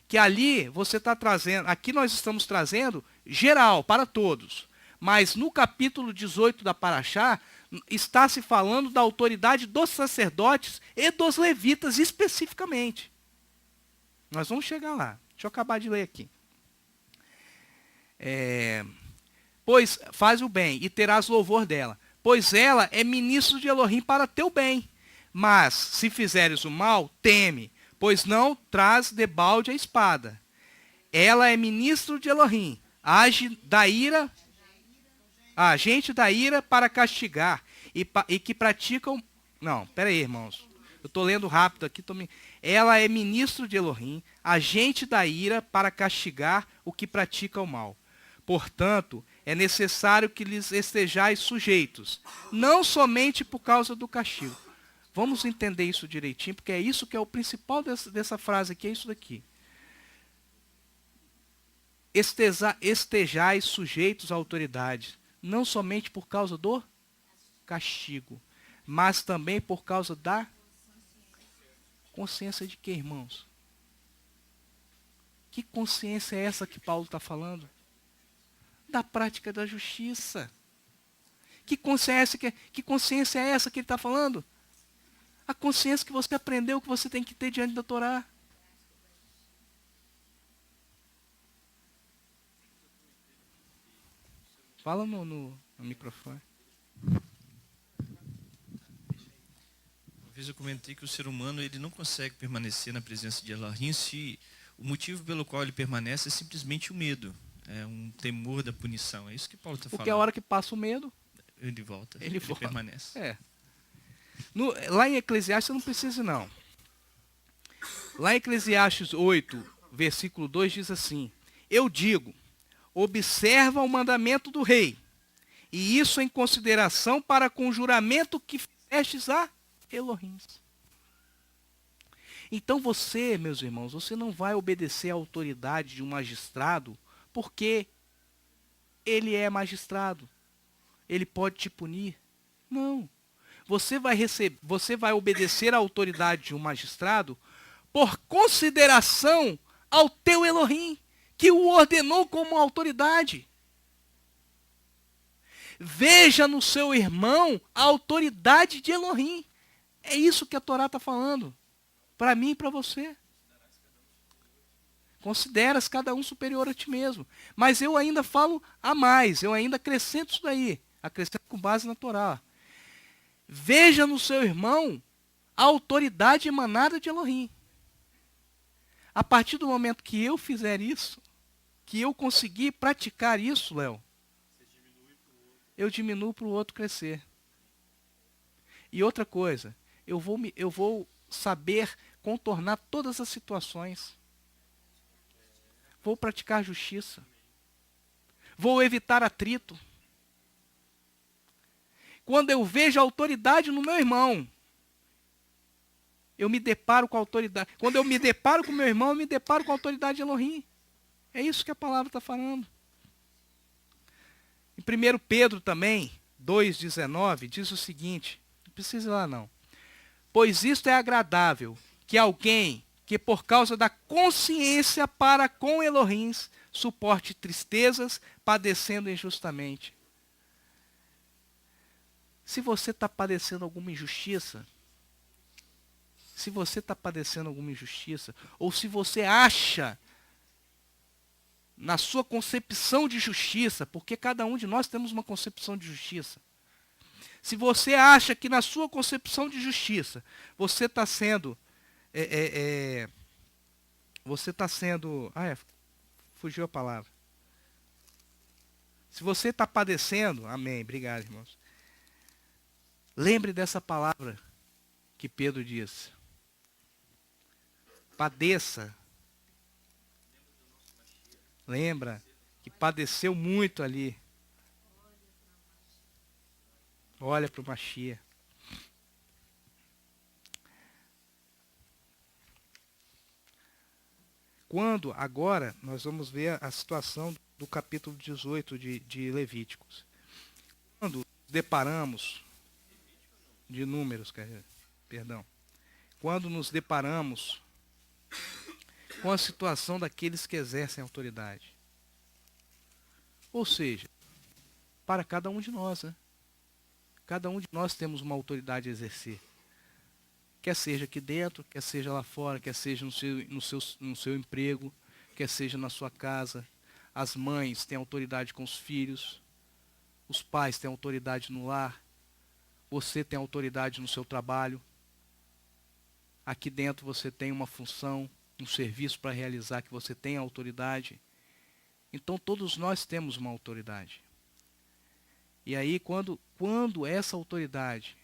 Que ali você está trazendo, aqui nós estamos trazendo geral, para todos. Mas no capítulo 18 da Paraxá, está se falando da autoridade dos sacerdotes e dos levitas especificamente. Nós vamos chegar lá. Deixa eu acabar de ler aqui. Pois faz o bem e terás louvor dela, pois ela é ministro de Elohim para teu bem. Mas se fizeres o mal, teme, pois não traz debalde a espada. Ela é ministro de Elohim, agente da ira para castigar e que praticam... Não, pera aí, irmãos. Eu estou lendo rápido aqui. Ela é ministro de Elohim, agente da ira para castigar o que pratica o mal. Portanto, é necessário que lhes estejais sujeitos, não somente por causa do castigo. Vamos entender isso direitinho, porque é isso que é o principal dessa frase aqui, é isso daqui. Estejais sujeitos à autoridade, não somente por causa do castigo, mas também por causa da Consciência de quê, irmãos? Que consciência é essa que Paulo está falando? Da prática da justiça. Que consciência é essa que ele está falando? A consciência que você aprendeu que você tem que ter diante da Torá. Fala no microfone. Uma vez eu comentei que o ser humano ele não consegue permanecer na presença de Elohim se o motivo pelo qual ele permanece é simplesmente o medo. É um temor da punição. É isso que Paulo está falando. Porque a hora que passa o medo, ele volta. ele volta. Permanece. Lá em Eclesiastes você não precisa não. Lá em Eclesiastes 8, versículo 2 diz assim: eu digo, observa o mandamento do rei, e isso em consideração para com o juramento que fizestes a Elohim. Então você, meus irmãos, você não vai obedecer à autoridade de um magistrado porque ele é magistrado. Ele pode te punir. Não. Você vai obedecer à autoridade de um magistrado por consideração ao teu Elohim, que o ordenou como autoridade. Veja no seu irmão a autoridade de Elohim. É isso que a Torá está falando. Para mim e para você. Consideras cada um superior a ti mesmo. Mas eu ainda falo a mais. Eu ainda acrescento isso daí. Acrescento com base na Torá. Veja no seu irmão a autoridade emanada de Elohim. A partir do momento que eu fizer isso, que eu conseguir praticar isso, Léo, eu diminuo para o outro crescer. E outra coisa, eu vou saber contornar todas as situações. Vou praticar justiça. Vou evitar atrito. Quando eu vejo a autoridade no meu irmão, eu me deparo com a autoridade. Quando eu me deparo com meu irmão, eu me deparo com a autoridade de Elohim. É isso que a palavra está falando. Em 1 Pedro também, 2,19, diz o seguinte, não precisa ir lá não. Pois isto é agradável, que alguém que por causa da consciência para com Elohim suporte tristezas, padecendo injustamente. Se você está padecendo alguma injustiça, ou se você acha na sua concepção de justiça, porque cada um de nós temos uma concepção de justiça. Se você acha que na sua concepção de justiça você está sendo, fugiu a palavra. Se você está padecendo, amém, obrigado, irmãos. Lembre dessa palavra que Pedro diz. Padeça. Lembra que padeceu muito ali. Olha para o Mashiach. Agora, nós vamos ver a situação do capítulo 18 de Levíticos. Quando deparamos, de Números, perdão. Quando nos deparamos com a situação daqueles que exercem autoridade. Ou seja, para cada um de nós, né? Cada um de nós temos uma autoridade a exercer. Quer seja aqui dentro, quer seja lá fora, quer seja no seu emprego, quer seja na sua casa. As mães têm autoridade com os filhos, os pais têm autoridade no lar, você tem autoridade no seu trabalho. Aqui dentro você tem uma função, um serviço para realizar que você tem autoridade. Então todos nós temos uma autoridade. E aí quando essa autoridade,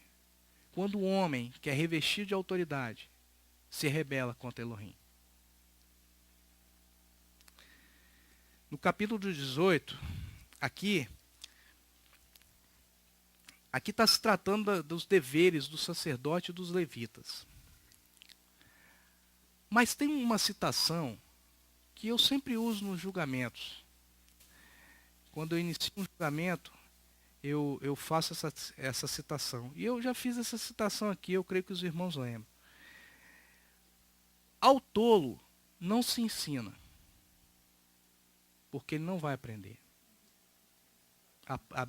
quando o homem que é revestido de autoridade se rebela contra Elohim. No capítulo 18, aqui está se tratando dos deveres do sacerdote e dos levitas. Mas tem uma citação que eu sempre uso nos julgamentos. Quando eu inicio um julgamento, eu faço essa citação. E eu já fiz essa citação aqui, eu creio que os irmãos lembram. Ao tolo não se ensina, porque ele não vai aprender.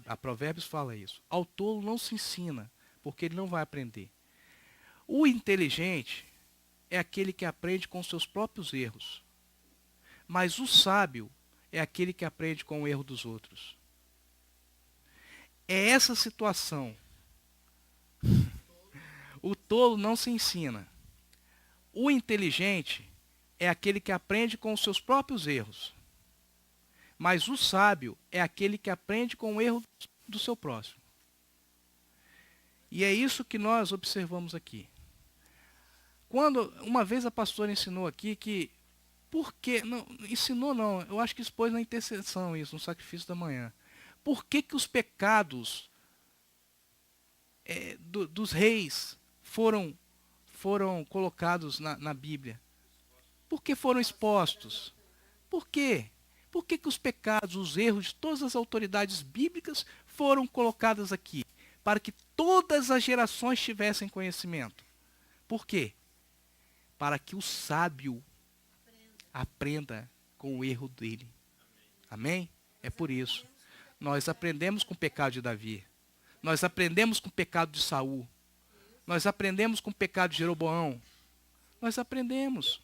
A Provérbios fala isso. Ao tolo não se ensina, porque ele não vai aprender. O inteligente é aquele que aprende com seus próprios erros. Mas o sábio é aquele que aprende com o erro dos outros. É essa situação. O tolo não se ensina. O inteligente é aquele que aprende com os seus próprios erros. Mas o sábio é aquele que aprende com o erro do seu próximo. E é isso que nós observamos aqui. Quando uma vez a pastora ensinou aqui que por que não ensinou não, eu acho que expôs na intercessão isso, no sacrifício da manhã. Por que os pecados dos reis foram colocados na Bíblia? Por que foram expostos? Por quê? Por que os pecados, os erros de todas as autoridades bíblicas foram colocados aqui? Para que todas as gerações tivessem conhecimento. Por quê? Para que o sábio aprenda com o erro dele. Amém? É por isso. Nós aprendemos com o pecado de Davi. Nós aprendemos com o pecado de Saul. Nós aprendemos com o pecado de Jeroboão. Nós aprendemos.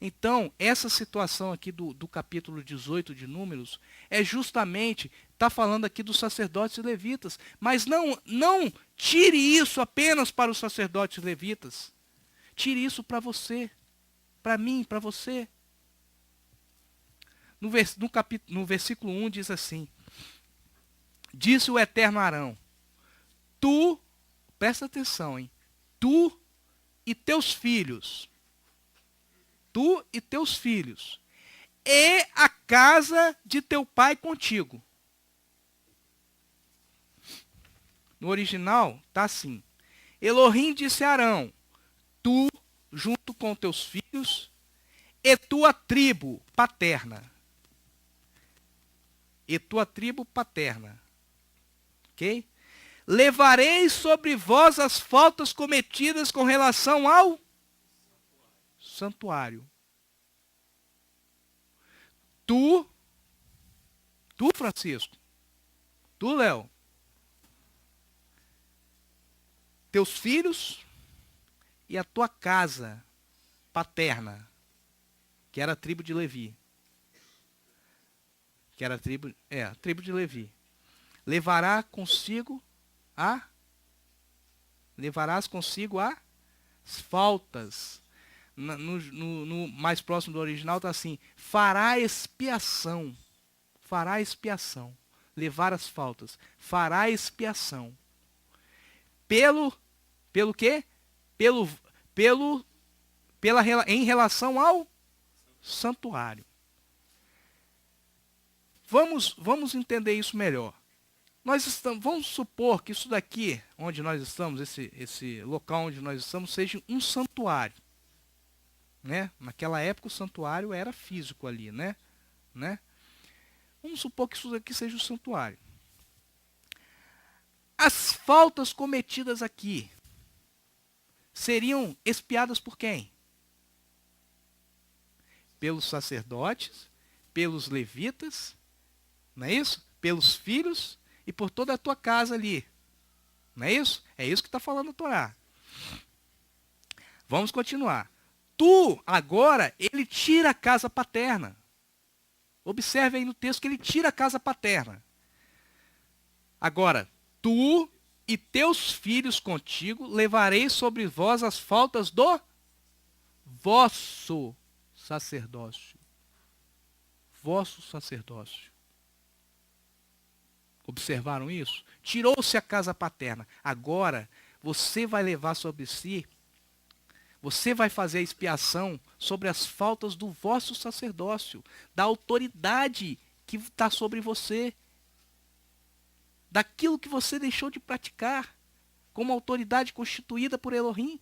Então, essa situação aqui do capítulo 18 de Números é justamente, está falando aqui dos sacerdotes e levitas. Mas não tire isso apenas para os sacerdotes e levitas. Tire isso para você, para mim, para você. No versículo 1 diz assim: disse o Eterno a Arão, tu, presta atenção, hein? Tu e teus filhos, e a casa de teu pai contigo. No original está assim: Elohim disse a Arão, tu, junto com teus filhos, e tua tribo paterna. Ok? Levareis sobre vós as faltas cometidas com relação ao santuário. Tu, Francisco, tu, Léo, teus filhos e a tua casa paterna, que era a tribo de Levi. A tribo de Levi. Levarás consigo as faltas. No mais próximo do original está assim: fará expiação. Levar as faltas. Fará expiação. Pelo quê? Em relação ao santuário. Vamos entender isso melhor. Vamos supor que isso daqui, onde nós estamos, esse local onde nós estamos, seja um santuário. Né? Naquela época o santuário era físico ali, né? Vamos supor que isso daqui seja o santuário. As faltas cometidas aqui seriam expiadas por quem? Pelos sacerdotes, pelos levitas, não é isso? Pelos filhos e por toda a tua casa ali. Não é isso? É isso que está falando a Torá. Vamos continuar. Tu, agora, ele tira a casa paterna. Observe aí no texto que ele tira a casa paterna. Agora, tu e teus filhos contigo levareis sobre vós as faltas do vosso sacerdócio. Vosso sacerdócio. Observaram isso? Tirou-se a casa paterna. Agora, você vai levar sobre si, você vai fazer a expiação sobre as faltas do vosso sacerdócio, da autoridade que está sobre você, daquilo que você deixou de praticar, como autoridade constituída por Elohim.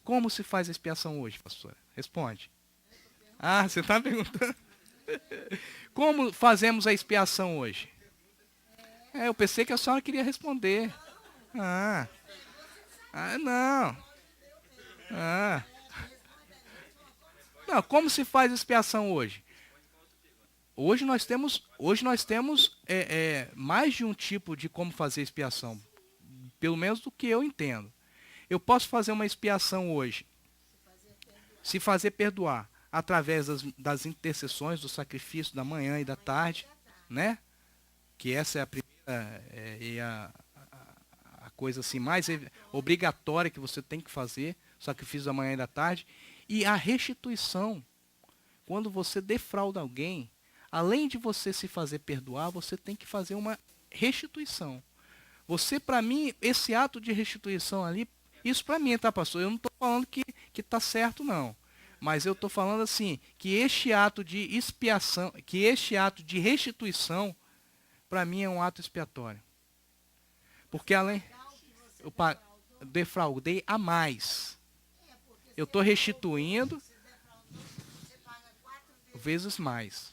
Como se faz a expiação hoje, pastora? Responde. Ah, você está perguntando? Como fazemos a expiação hoje? Eu pensei que a senhora queria responder. Não. Ah. Não, como se faz expiação hoje? Hoje nós temos mais de um tipo de como fazer expiação, pelo menos do que eu entendo. Eu posso fazer uma expiação hoje, se fazer perdoar, através das intercessões, do sacrifício da manhã e da tarde, né? Que essa é a primeira e a coisa assim mais obrigatória que você tem que fazer, o sacrifício da manhã e da tarde. E a restituição, quando você defrauda alguém, além de você se fazer perdoar, você tem que fazer uma restituição. Você, para mim, esse ato de restituição ali, isso para mim, tá, pastor? Eu não estou falando que está certo, não. Mas eu estou falando assim, que este ato de expiação, que este ato de restituição, para mim é um ato expiatório. Porque além, eu defraudei a mais. Eu estou restituindo vezes mais.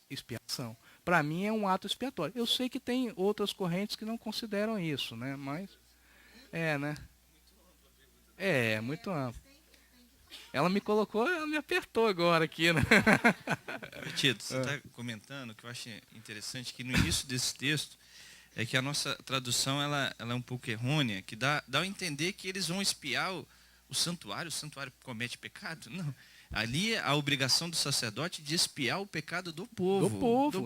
Expiação. Para mim é um ato expiatório. Eu sei que tem outras correntes que não consideram isso, né? Mas né? É muito amplo. Ela me colocou, ela me apertou agora aqui, né? Tito, você está comentando que eu acho interessante que no início desse texto é que a nossa tradução ela é um pouco errônea, que dá a entender que eles vão espiar o santuário comete pecado. Não. Ali a obrigação do sacerdote de espiar o pecado do povo. Do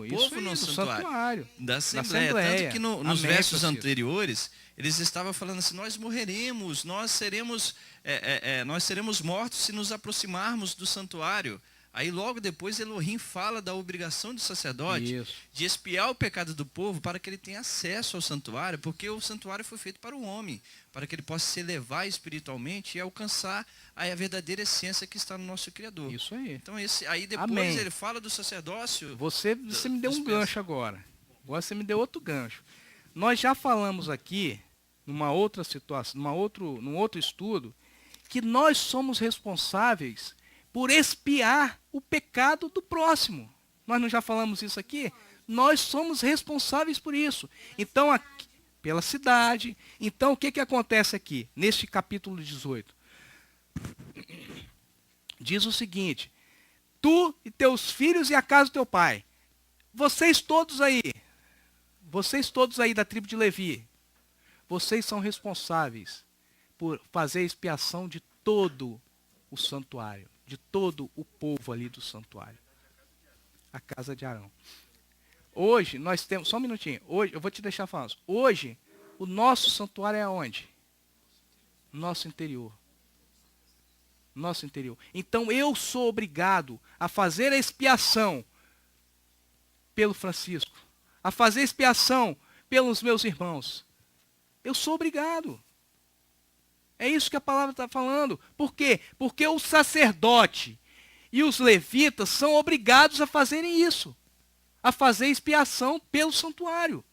povo no do santuário. Da Assembleia. Tanto que nos versos anteriores, eles estavam falando assim, nós morreremos, nós seremos mortos se nos aproximarmos do santuário. Aí logo depois Elohim fala da obrigação do sacerdote de espiar o pecado do povo para que ele tenha acesso ao santuário, porque o santuário foi feito para o homem, para que ele possa se elevar espiritualmente e alcançar a verdadeira essência que está no nosso Criador. Isso aí. Então aí depois ele fala do sacerdócio. Você me deu um gancho agora. Agora você me deu outro gancho. Nós já falamos aqui, numa outra situação, num outro estudo, que nós somos responsáveis por expiar o pecado do próximo. Nós não já falamos isso aqui? Nós somos responsáveis por isso. Então, aqui, pela cidade. Então, o que acontece aqui, neste capítulo 18? Diz o seguinte, tu e teus filhos e a casa do teu pai. Vocês todos aí da tribo de Levi, vocês são responsáveis por fazer a expiação de todo o santuário, de todo o povo ali do santuário. A casa de Arão. Hoje, nós temos, só um minutinho, hoje, eu vou te deixar falando. Hoje, o nosso santuário é onde? Nosso interior. Nosso interior. Então, eu sou obrigado a fazer a expiação pelo Francisco, a fazer expiação pelos meus irmãos. Eu sou obrigado. É isso que a palavra está falando. Por quê? Porque o sacerdote e os levitas são obrigados a fazerem isso. A fazer expiação pelo santuário.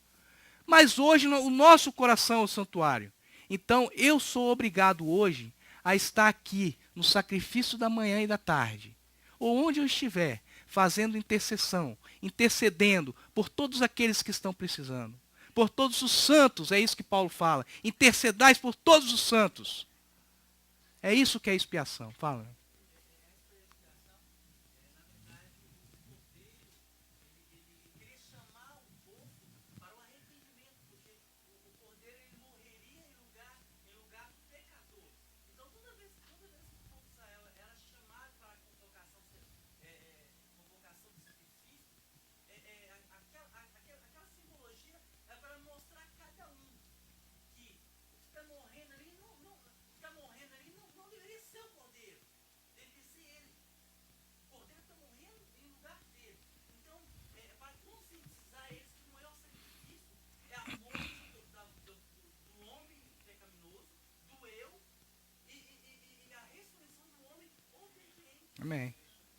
Mas hoje o nosso coração é o santuário. Então eu sou obrigado hoje a estar aqui no sacrifício da manhã e da tarde. Ou onde eu estiver, fazendo intercessão, intercedendo por todos aqueles que estão precisando. Por todos os santos, é isso que Paulo fala. Intercedais por todos os santos. É isso que é expiação. Fala. Amém.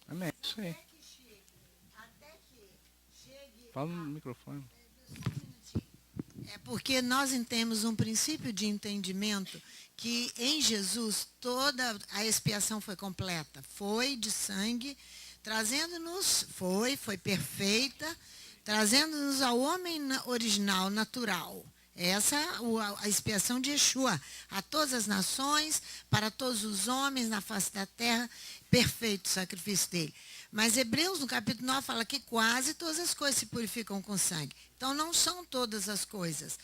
Amém. Isso aí. Fala no microfone. É porque nós temos um princípio de entendimento que em Jesus toda a expiação foi completa. Foi de sangue, trazendo-nos, foi perfeita, trazendo-nos ao homem original, natural. A expiação de Yeshua. A todas as nações, para todos os homens na face da terra, perfeito o sacrifício dele. Mas Hebreus, no capítulo 9, fala que quase todas as coisas se purificam com sangue. Então, não são todas as coisas.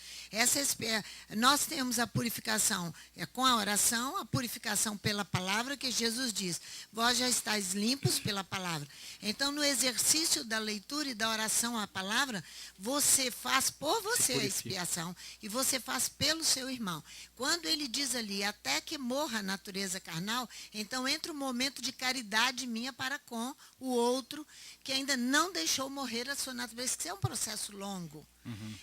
Nós temos a purificação com a oração, a purificação pela palavra, que Jesus diz, vós já estáis limpos pela palavra. Então, no exercício da leitura e da oração à palavra, você faz por você a expiação e você faz pelo seu irmão. Quando ele diz ali, até que morra a natureza carnal, então entra um momento de caridade minha para com o outro que ainda não deixou morrer a sua natureza, que é um processo longo.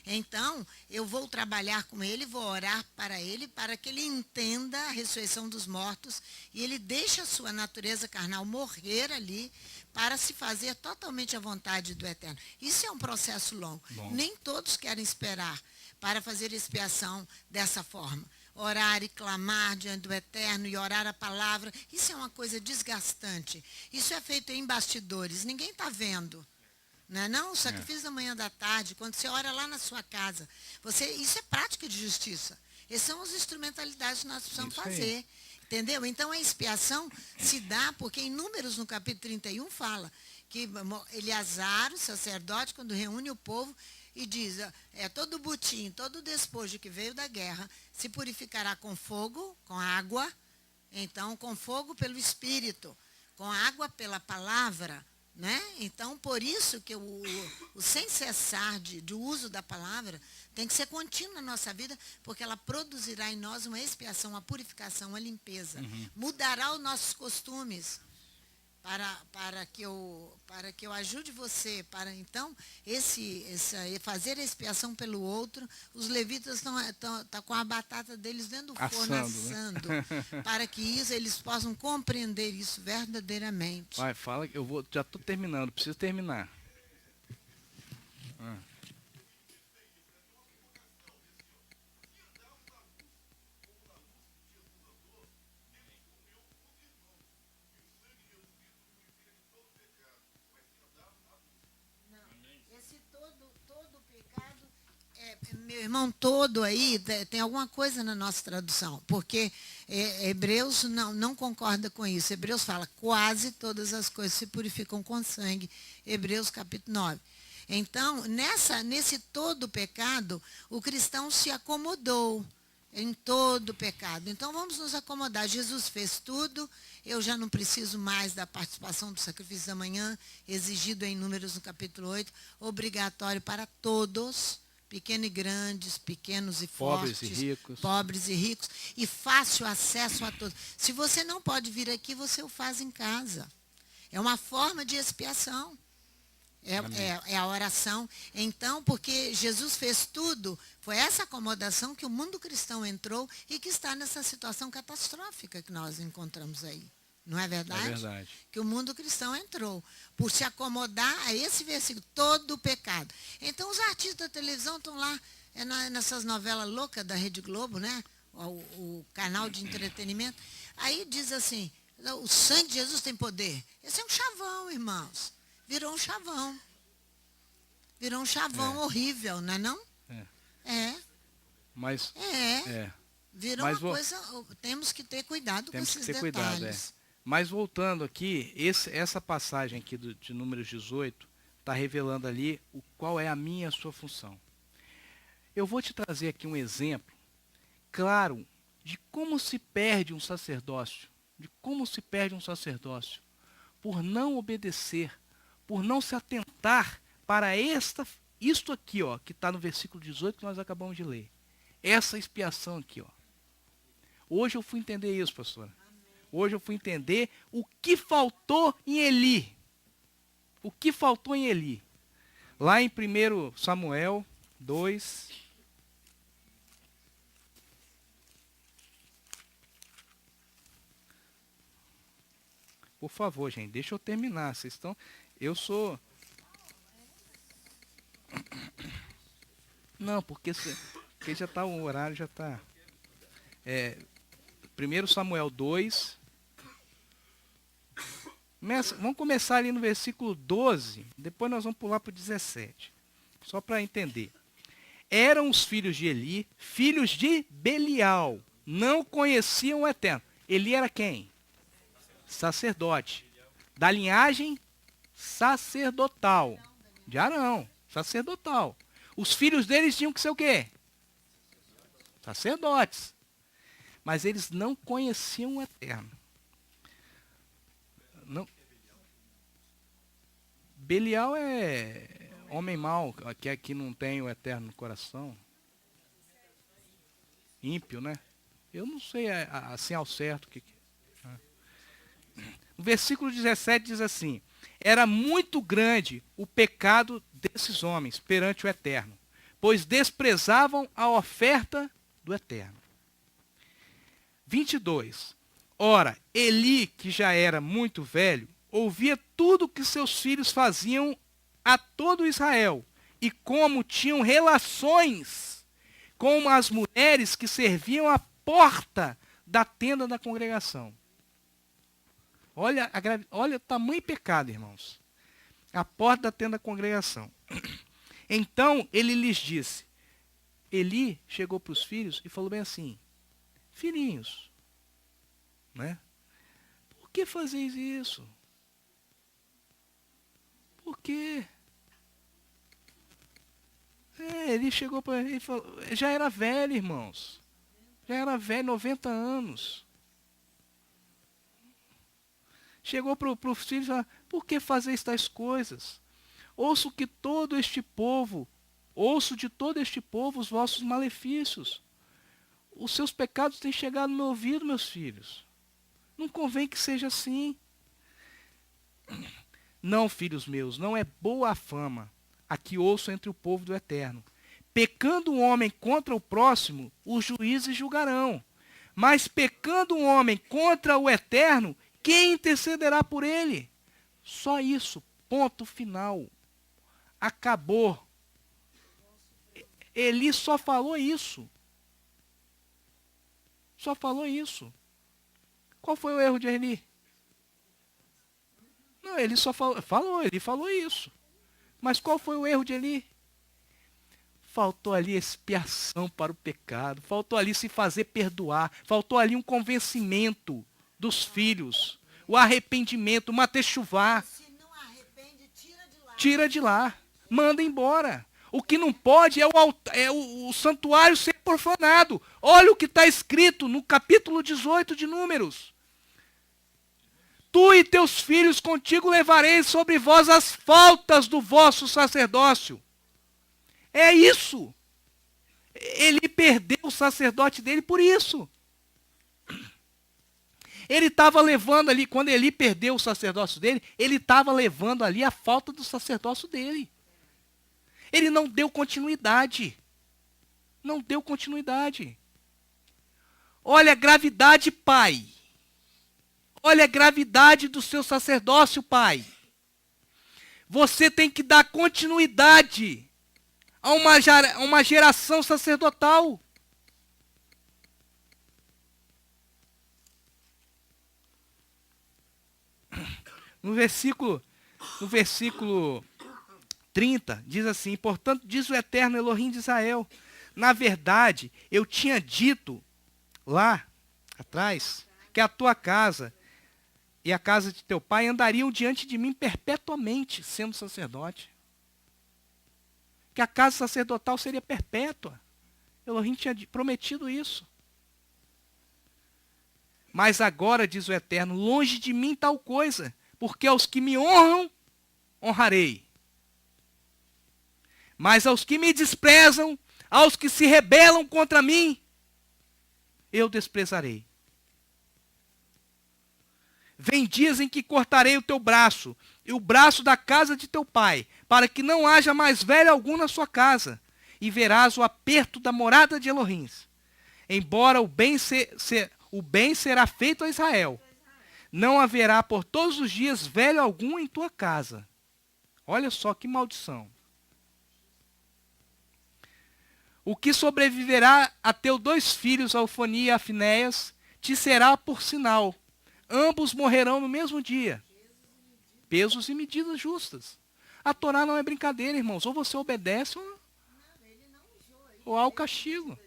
Então, eu vou trabalhar com ele, vou orar para ele, para que ele entenda a ressurreição dos mortos e ele deixe a sua natureza carnal morrer ali para se fazer totalmente à vontade do Eterno. Isso é um processo longo. Bom. Nem todos querem esperar para fazer expiação dessa forma. Orar e clamar diante do Eterno e orar a palavra, isso é uma coisa desgastante. Isso é feito em bastidores, ninguém está vendo. Não é não? O sacrifício da manhã da tarde, quando você ora lá na sua casa, isso é prática de justiça. Essas são as instrumentalidades que nós precisamos fazer. Entendeu? Então a expiação se dá porque em Números, no capítulo 31, fala que Eleazar, o sacerdote, quando reúne o povo e diz, todo butim, todo despojo que veio da guerra se purificará com fogo, com água, então com fogo pelo Espírito, com água pela palavra. Né? Então, por isso que o sem cessar de uso da palavra tem que ser contínuo na nossa vida, porque ela produzirá em nós uma expiação, uma purificação, uma limpeza. Mudará os nossos costumes para que eu ajude você, para então fazer a expiação pelo outro. Os levitas estão com a batata deles dentro do forno assando, né? Para que eles possam compreender isso verdadeiramente. Vai, fala, já estou terminando, preciso terminar. Meu irmão, todo aí, tem alguma coisa na nossa tradução, porque Hebreus não concorda com isso. Hebreus fala, quase todas as coisas se purificam com sangue. Hebreus capítulo 9. Então, nesse todo pecado, o cristão se acomodou em todo pecado. Então, vamos nos acomodar. Jesus fez tudo, eu já não preciso mais da participação do sacrifício da manhã, exigido em Números no capítulo 8, obrigatório para todos, pequenos e grandes, pequenos e fortes, pobres e ricos, e fácil acesso a todos. Se você não pode vir aqui, você o faz em casa. É uma forma de expiação. É a oração. Então, porque Jesus fez tudo, foi essa acomodação que o mundo cristão entrou e que está nessa situação catastrófica que nós encontramos aí. Não é verdade? É verdade. Que o mundo cristão entrou por se acomodar a esse versículo, todo o pecado. Então, os artistas da televisão estão lá nessas novelas loucas da Rede Globo, né? O canal de entretenimento. Aí diz assim, o sangue de Jesus tem poder. Esse é um chavão, irmãos. Virou um chavão. Virou um chavão horrível, não é não? Mas, virou uma coisa, temos que ter cuidado com esses detalhes. Cuidado, Mas voltando aqui, essa passagem aqui de Números 18 está revelando ali qual é a minha e a sua função. Eu vou te trazer aqui um exemplo claro de como se perde um sacerdócio, por não obedecer, por não se atentar para isto aqui, ó, que está no versículo 18 que nós acabamos de ler. Essa expiação aqui, ó. Hoje eu fui entender isso, pastora. Hoje eu fui entender o que faltou em Eli. O que faltou em Eli. Lá em 1 Samuel 2. Por favor, gente, deixa eu terminar. Vocês estão... Eu sou... Não, porque já está o horário, já está... 1 Samuel 2. Vamos começar ali no versículo 12, depois nós vamos pular para o 17. Só para entender. eram os filhos de Eli, filhos de Belial. Não conheciam o Eterno. Eli era quem? Sacerdote. Da linhagem sacerdotal. De Arão, sacerdotal. Os filhos deles tinham que ser o quê? Sacerdotes. Mas eles não conheciam o Eterno. Não. Belial é homem mau, que aqui não tem o Eterno no coração. Ímpio, né? Eu não sei assim ao certo o que é. No versículo 17 diz assim: era muito grande o pecado desses homens perante o Eterno, pois desprezavam a oferta do Eterno. 22. Ora, Eli, que já era muito velho, ouvia tudo que seus filhos faziam a todo Israel, e como tinham relações com as mulheres que serviam à porta da tenda da congregação. Olha o tamanho pecado, irmãos. A porta da tenda da congregação. Então ele lhes disse, Eli chegou para os filhos e falou bem assim: filhinhos, né? Por que fazeis isso? Por quê? Ele chegou para ele e falou, já era velho, irmãos. Já era velho, 90 anos. Chegou para os filhos e falou, por que fazeis tais coisas? Ouço de todo este povo os vossos malefícios. Os seus pecados têm chegado no meu ouvido, meus filhos. Não convém que seja assim. Não, filhos meus, não é boa a fama a que ouço entre o povo do Eterno. Pecando um homem contra o próximo, os juízes julgarão. Mas pecando um homem contra o Eterno, quem intercederá por ele? Só isso, ponto final. Acabou. Eli só falou isso. Só falou isso. Qual foi o erro de Eli? Não, ele só ele falou isso. Mas qual foi o erro de Eli? Faltou ali expiação para o pecado, faltou ali se fazer perdoar, faltou ali um convencimento dos filhos, o arrependimento, uma techuvá. Se não arrepende, Tira de lá, manda embora. O que não pode é o santuário ser profanado. Olha o que está escrito no capítulo 18 de Números. Tu e teus filhos contigo levareis sobre vós as faltas do vosso sacerdócio. É isso. Ele perdeu o sacerdote dele por isso. Ele estava levando ali, quando ele perdeu o sacerdócio dele, ele estava levando ali a falta do sacerdócio dele. Ele não deu continuidade. Não deu continuidade. Olha a gravidade, pai. Olha a gravidade do seu sacerdócio, pai. Você tem que dar continuidade a uma geração sacerdotal. No versículo 30, diz assim: portanto, diz o Eterno Elohim de Israel, na verdade, eu tinha dito lá atrás que a tua casa e a casa de teu pai andariam diante de mim perpetuamente, sendo sacerdote. Que a casa sacerdotal seria perpétua. Elohim tinha prometido isso. Mas agora, diz o Eterno, longe de mim tal coisa, porque aos que me honram, honrarei. Mas aos que me desprezam, aos que se rebelam contra mim, eu desprezarei. Vem dias em que cortarei o teu braço, e o braço da casa de teu pai, para que não haja mais velho algum na sua casa, e verás o aperto da morada de Elohim. Embora o bem será feito a Israel, não haverá por todos os dias velho algum em tua casa. Olha só que maldição. O que sobreviverá a teus 2 filhos, Alfonia e Afinéias, te será por sinal. Ambos morrerão no mesmo dia. Pesos e medidas justas. A Torá não é brincadeira, irmãos. Ou você obedece ou... Ou há o castigo.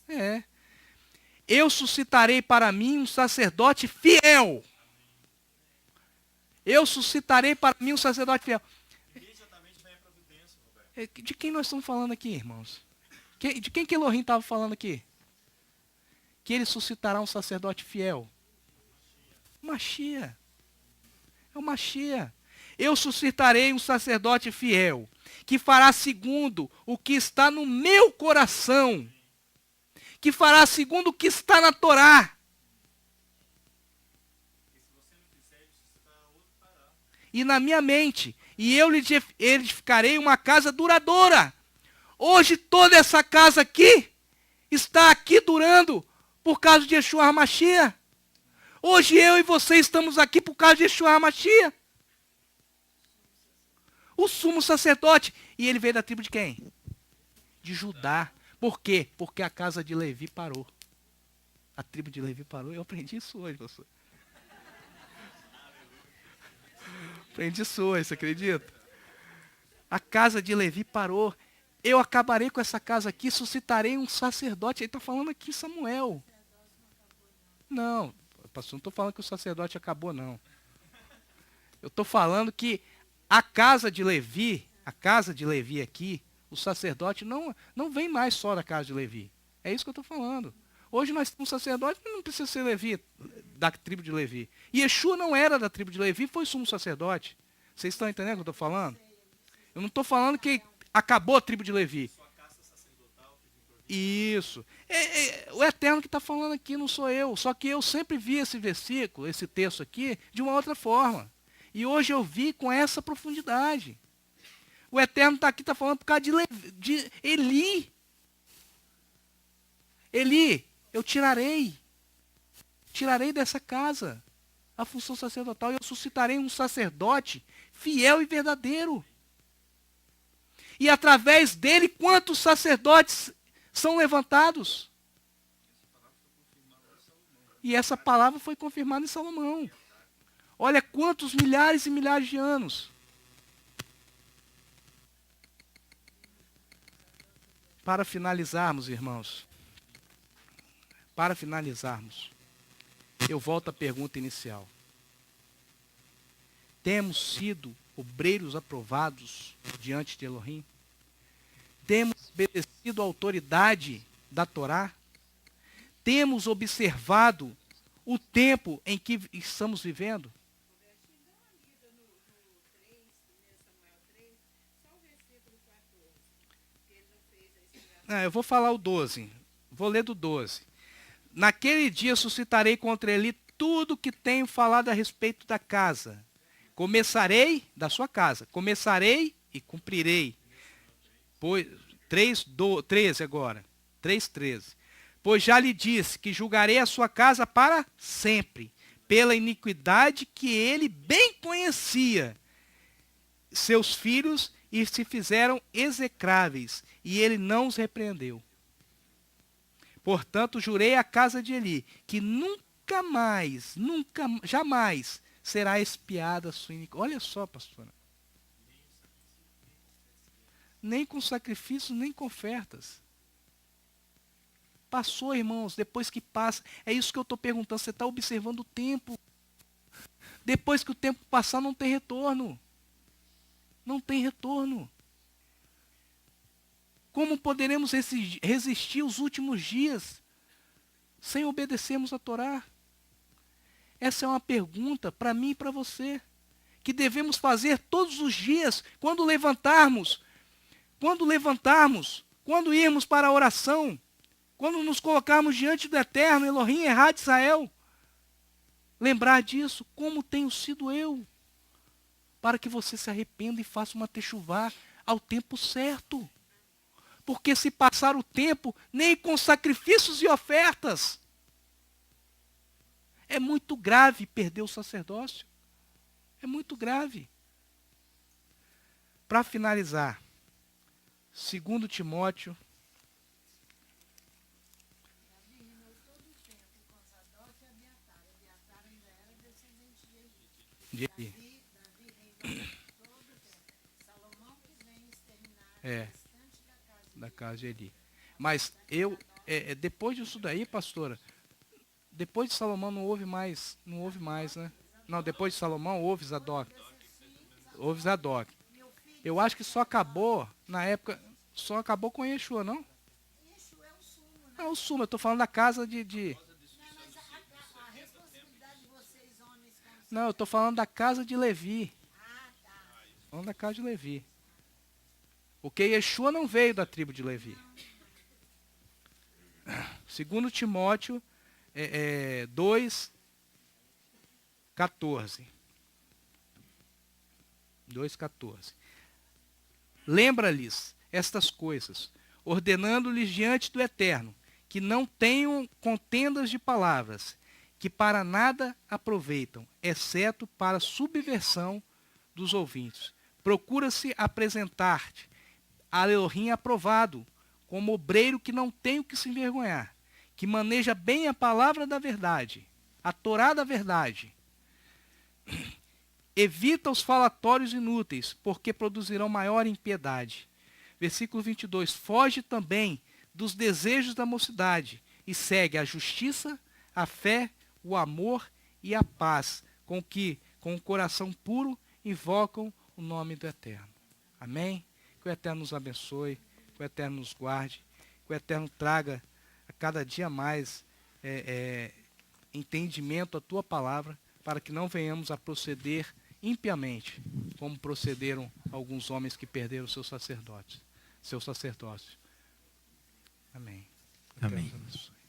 É. Eu suscitarei para mim um sacerdote fiel. Eu suscitarei para mim um sacerdote fiel. Imediatamente vem a providência, Roberto. De quem nós estamos falando aqui, irmãos? De quem que Elohim estava falando aqui? Que ele suscitará um sacerdote fiel. Machia. É o Machia. Eu suscitarei um sacerdote fiel, que fará segundo o que está no meu coração, que fará segundo o que está na Torá. E na minha mente, e eu lhe edificarei uma casa duradoura. Hoje toda essa casa aqui está aqui durando por causa de Yeshua HaMashiach. Hoje eu e você estamos aqui por causa de Yeshua HaMashiach. O sumo sacerdote. E ele veio da tribo de quem? De Judá. Por quê? Porque a casa de Levi parou. A tribo de Levi parou. Eu aprendi isso hoje, pastor. Aprendi isso hoje, você acredita? A casa de Levi parou. Eu acabarei com essa casa aqui, suscitarei um sacerdote. Ele está falando aqui em Samuel. Não, pastor, não estou falando que o sacerdote acabou, não. Eu estou falando que a casa de Levi aqui, o sacerdote não vem mais só da casa de Levi. É isso que eu estou falando. Hoje nós temos um sacerdote, mas não precisa ser Levi, da tribo de Levi. E Yeshua não era da tribo de Levi, foi sumo sacerdote. Vocês estão entendendo o que eu estou falando? Eu não estou falando que acabou a tribo de Levi. Isso. O Eterno que está falando aqui, não sou eu. Só que eu sempre vi esse versículo, esse texto aqui, de uma outra forma. E hoje eu vi com essa profundidade. O Eterno está aqui, está falando por causa de Eli. Eli, eu tirarei dessa casa a função sacerdotal e eu suscitarei um sacerdote fiel e verdadeiro. E através dele, quantos sacerdotes são levantados? E essa palavra foi confirmada em Salomão. Olha quantos milhares e milhares de anos. Para finalizarmos, irmãos. Para finalizarmos. Eu volto à pergunta inicial. Temos sido obreiros aprovados diante de Elohim? Temos obedecido à autoridade da Torá? Temos observado o tempo em que estamos vivendo? Eu vou falar o 12. Vou ler do 12. Naquele dia suscitarei contra ele tudo que tenho falado a respeito da casa. Começarei da sua casa. Começarei e cumprirei. Pois 13 agora. 3:13. Pois já lhe disse que julgarei a sua casa para sempre, pela iniquidade que ele bem conhecia. Seus filhos e se fizeram execráveis, e ele não os repreendeu. Portanto, jurei à casa de Eli, que jamais será expiada a sua iniquidade. Olha só, pastora. Nem com sacrifícios, nem com ofertas. Passou, irmãos, depois que passa. É isso que eu estou perguntando. Você está observando o tempo. Depois que o tempo passar, não tem retorno. Não tem retorno. Como poderemos resistir os últimos dias sem obedecermos a Torá? Essa é uma pergunta para mim e para você, que devemos fazer todos os dias, quando levantarmos, quando irmos para a oração, quando nos colocarmos diante do Eterno, Elohim, Errat Israel. Lembrar disso, como tenho sido eu, para que você se arrependa e faça uma techuvá ao tempo certo. Porque se passar o tempo, nem com sacrifícios e ofertas. É muito grave perder o sacerdócio. É muito grave. Para finalizar, 2 Timóteo. De Eli. Da casa de Eli. Mas depois disso daí, pastora, depois de Salomão não houve mais, né? Não, depois de Salomão houve Zadok. Houve Zadok. Eu acho que só acabou, na época, só acabou com Yeshua, não? É o sumo, eu estou falando da casa de... Não, eu estou falando da casa de Levi. Falando da casa de Levi. Porque Yeshua não veio da tribo de Levi. Segundo Timóteo 2:14. 2:14. Lembra-lhes estas coisas, ordenando-lhes diante do Eterno, que não tenham contendas de palavras, que para nada aproveitam, exceto para subversão dos ouvintes. Procura-se apresentar-te a Elohim aprovado, como obreiro que não tem o que se envergonhar, que maneja bem a palavra da verdade, a Torá da verdade. Evita os falatórios inúteis, porque produzirão maior impiedade. Versículo 22. Foge também dos desejos da mocidade e segue a justiça, a fé, o amor e a paz, com que, com o coração puro, invocam o nome do Eterno. Amém? Que o Eterno nos abençoe, que o Eterno nos guarde, que o Eterno traga a cada dia mais entendimento à tua palavra, para que não venhamos a proceder impiamente, como procederam alguns homens que perderam seu sacerdócio. Amém. Amém. Deus abençoe.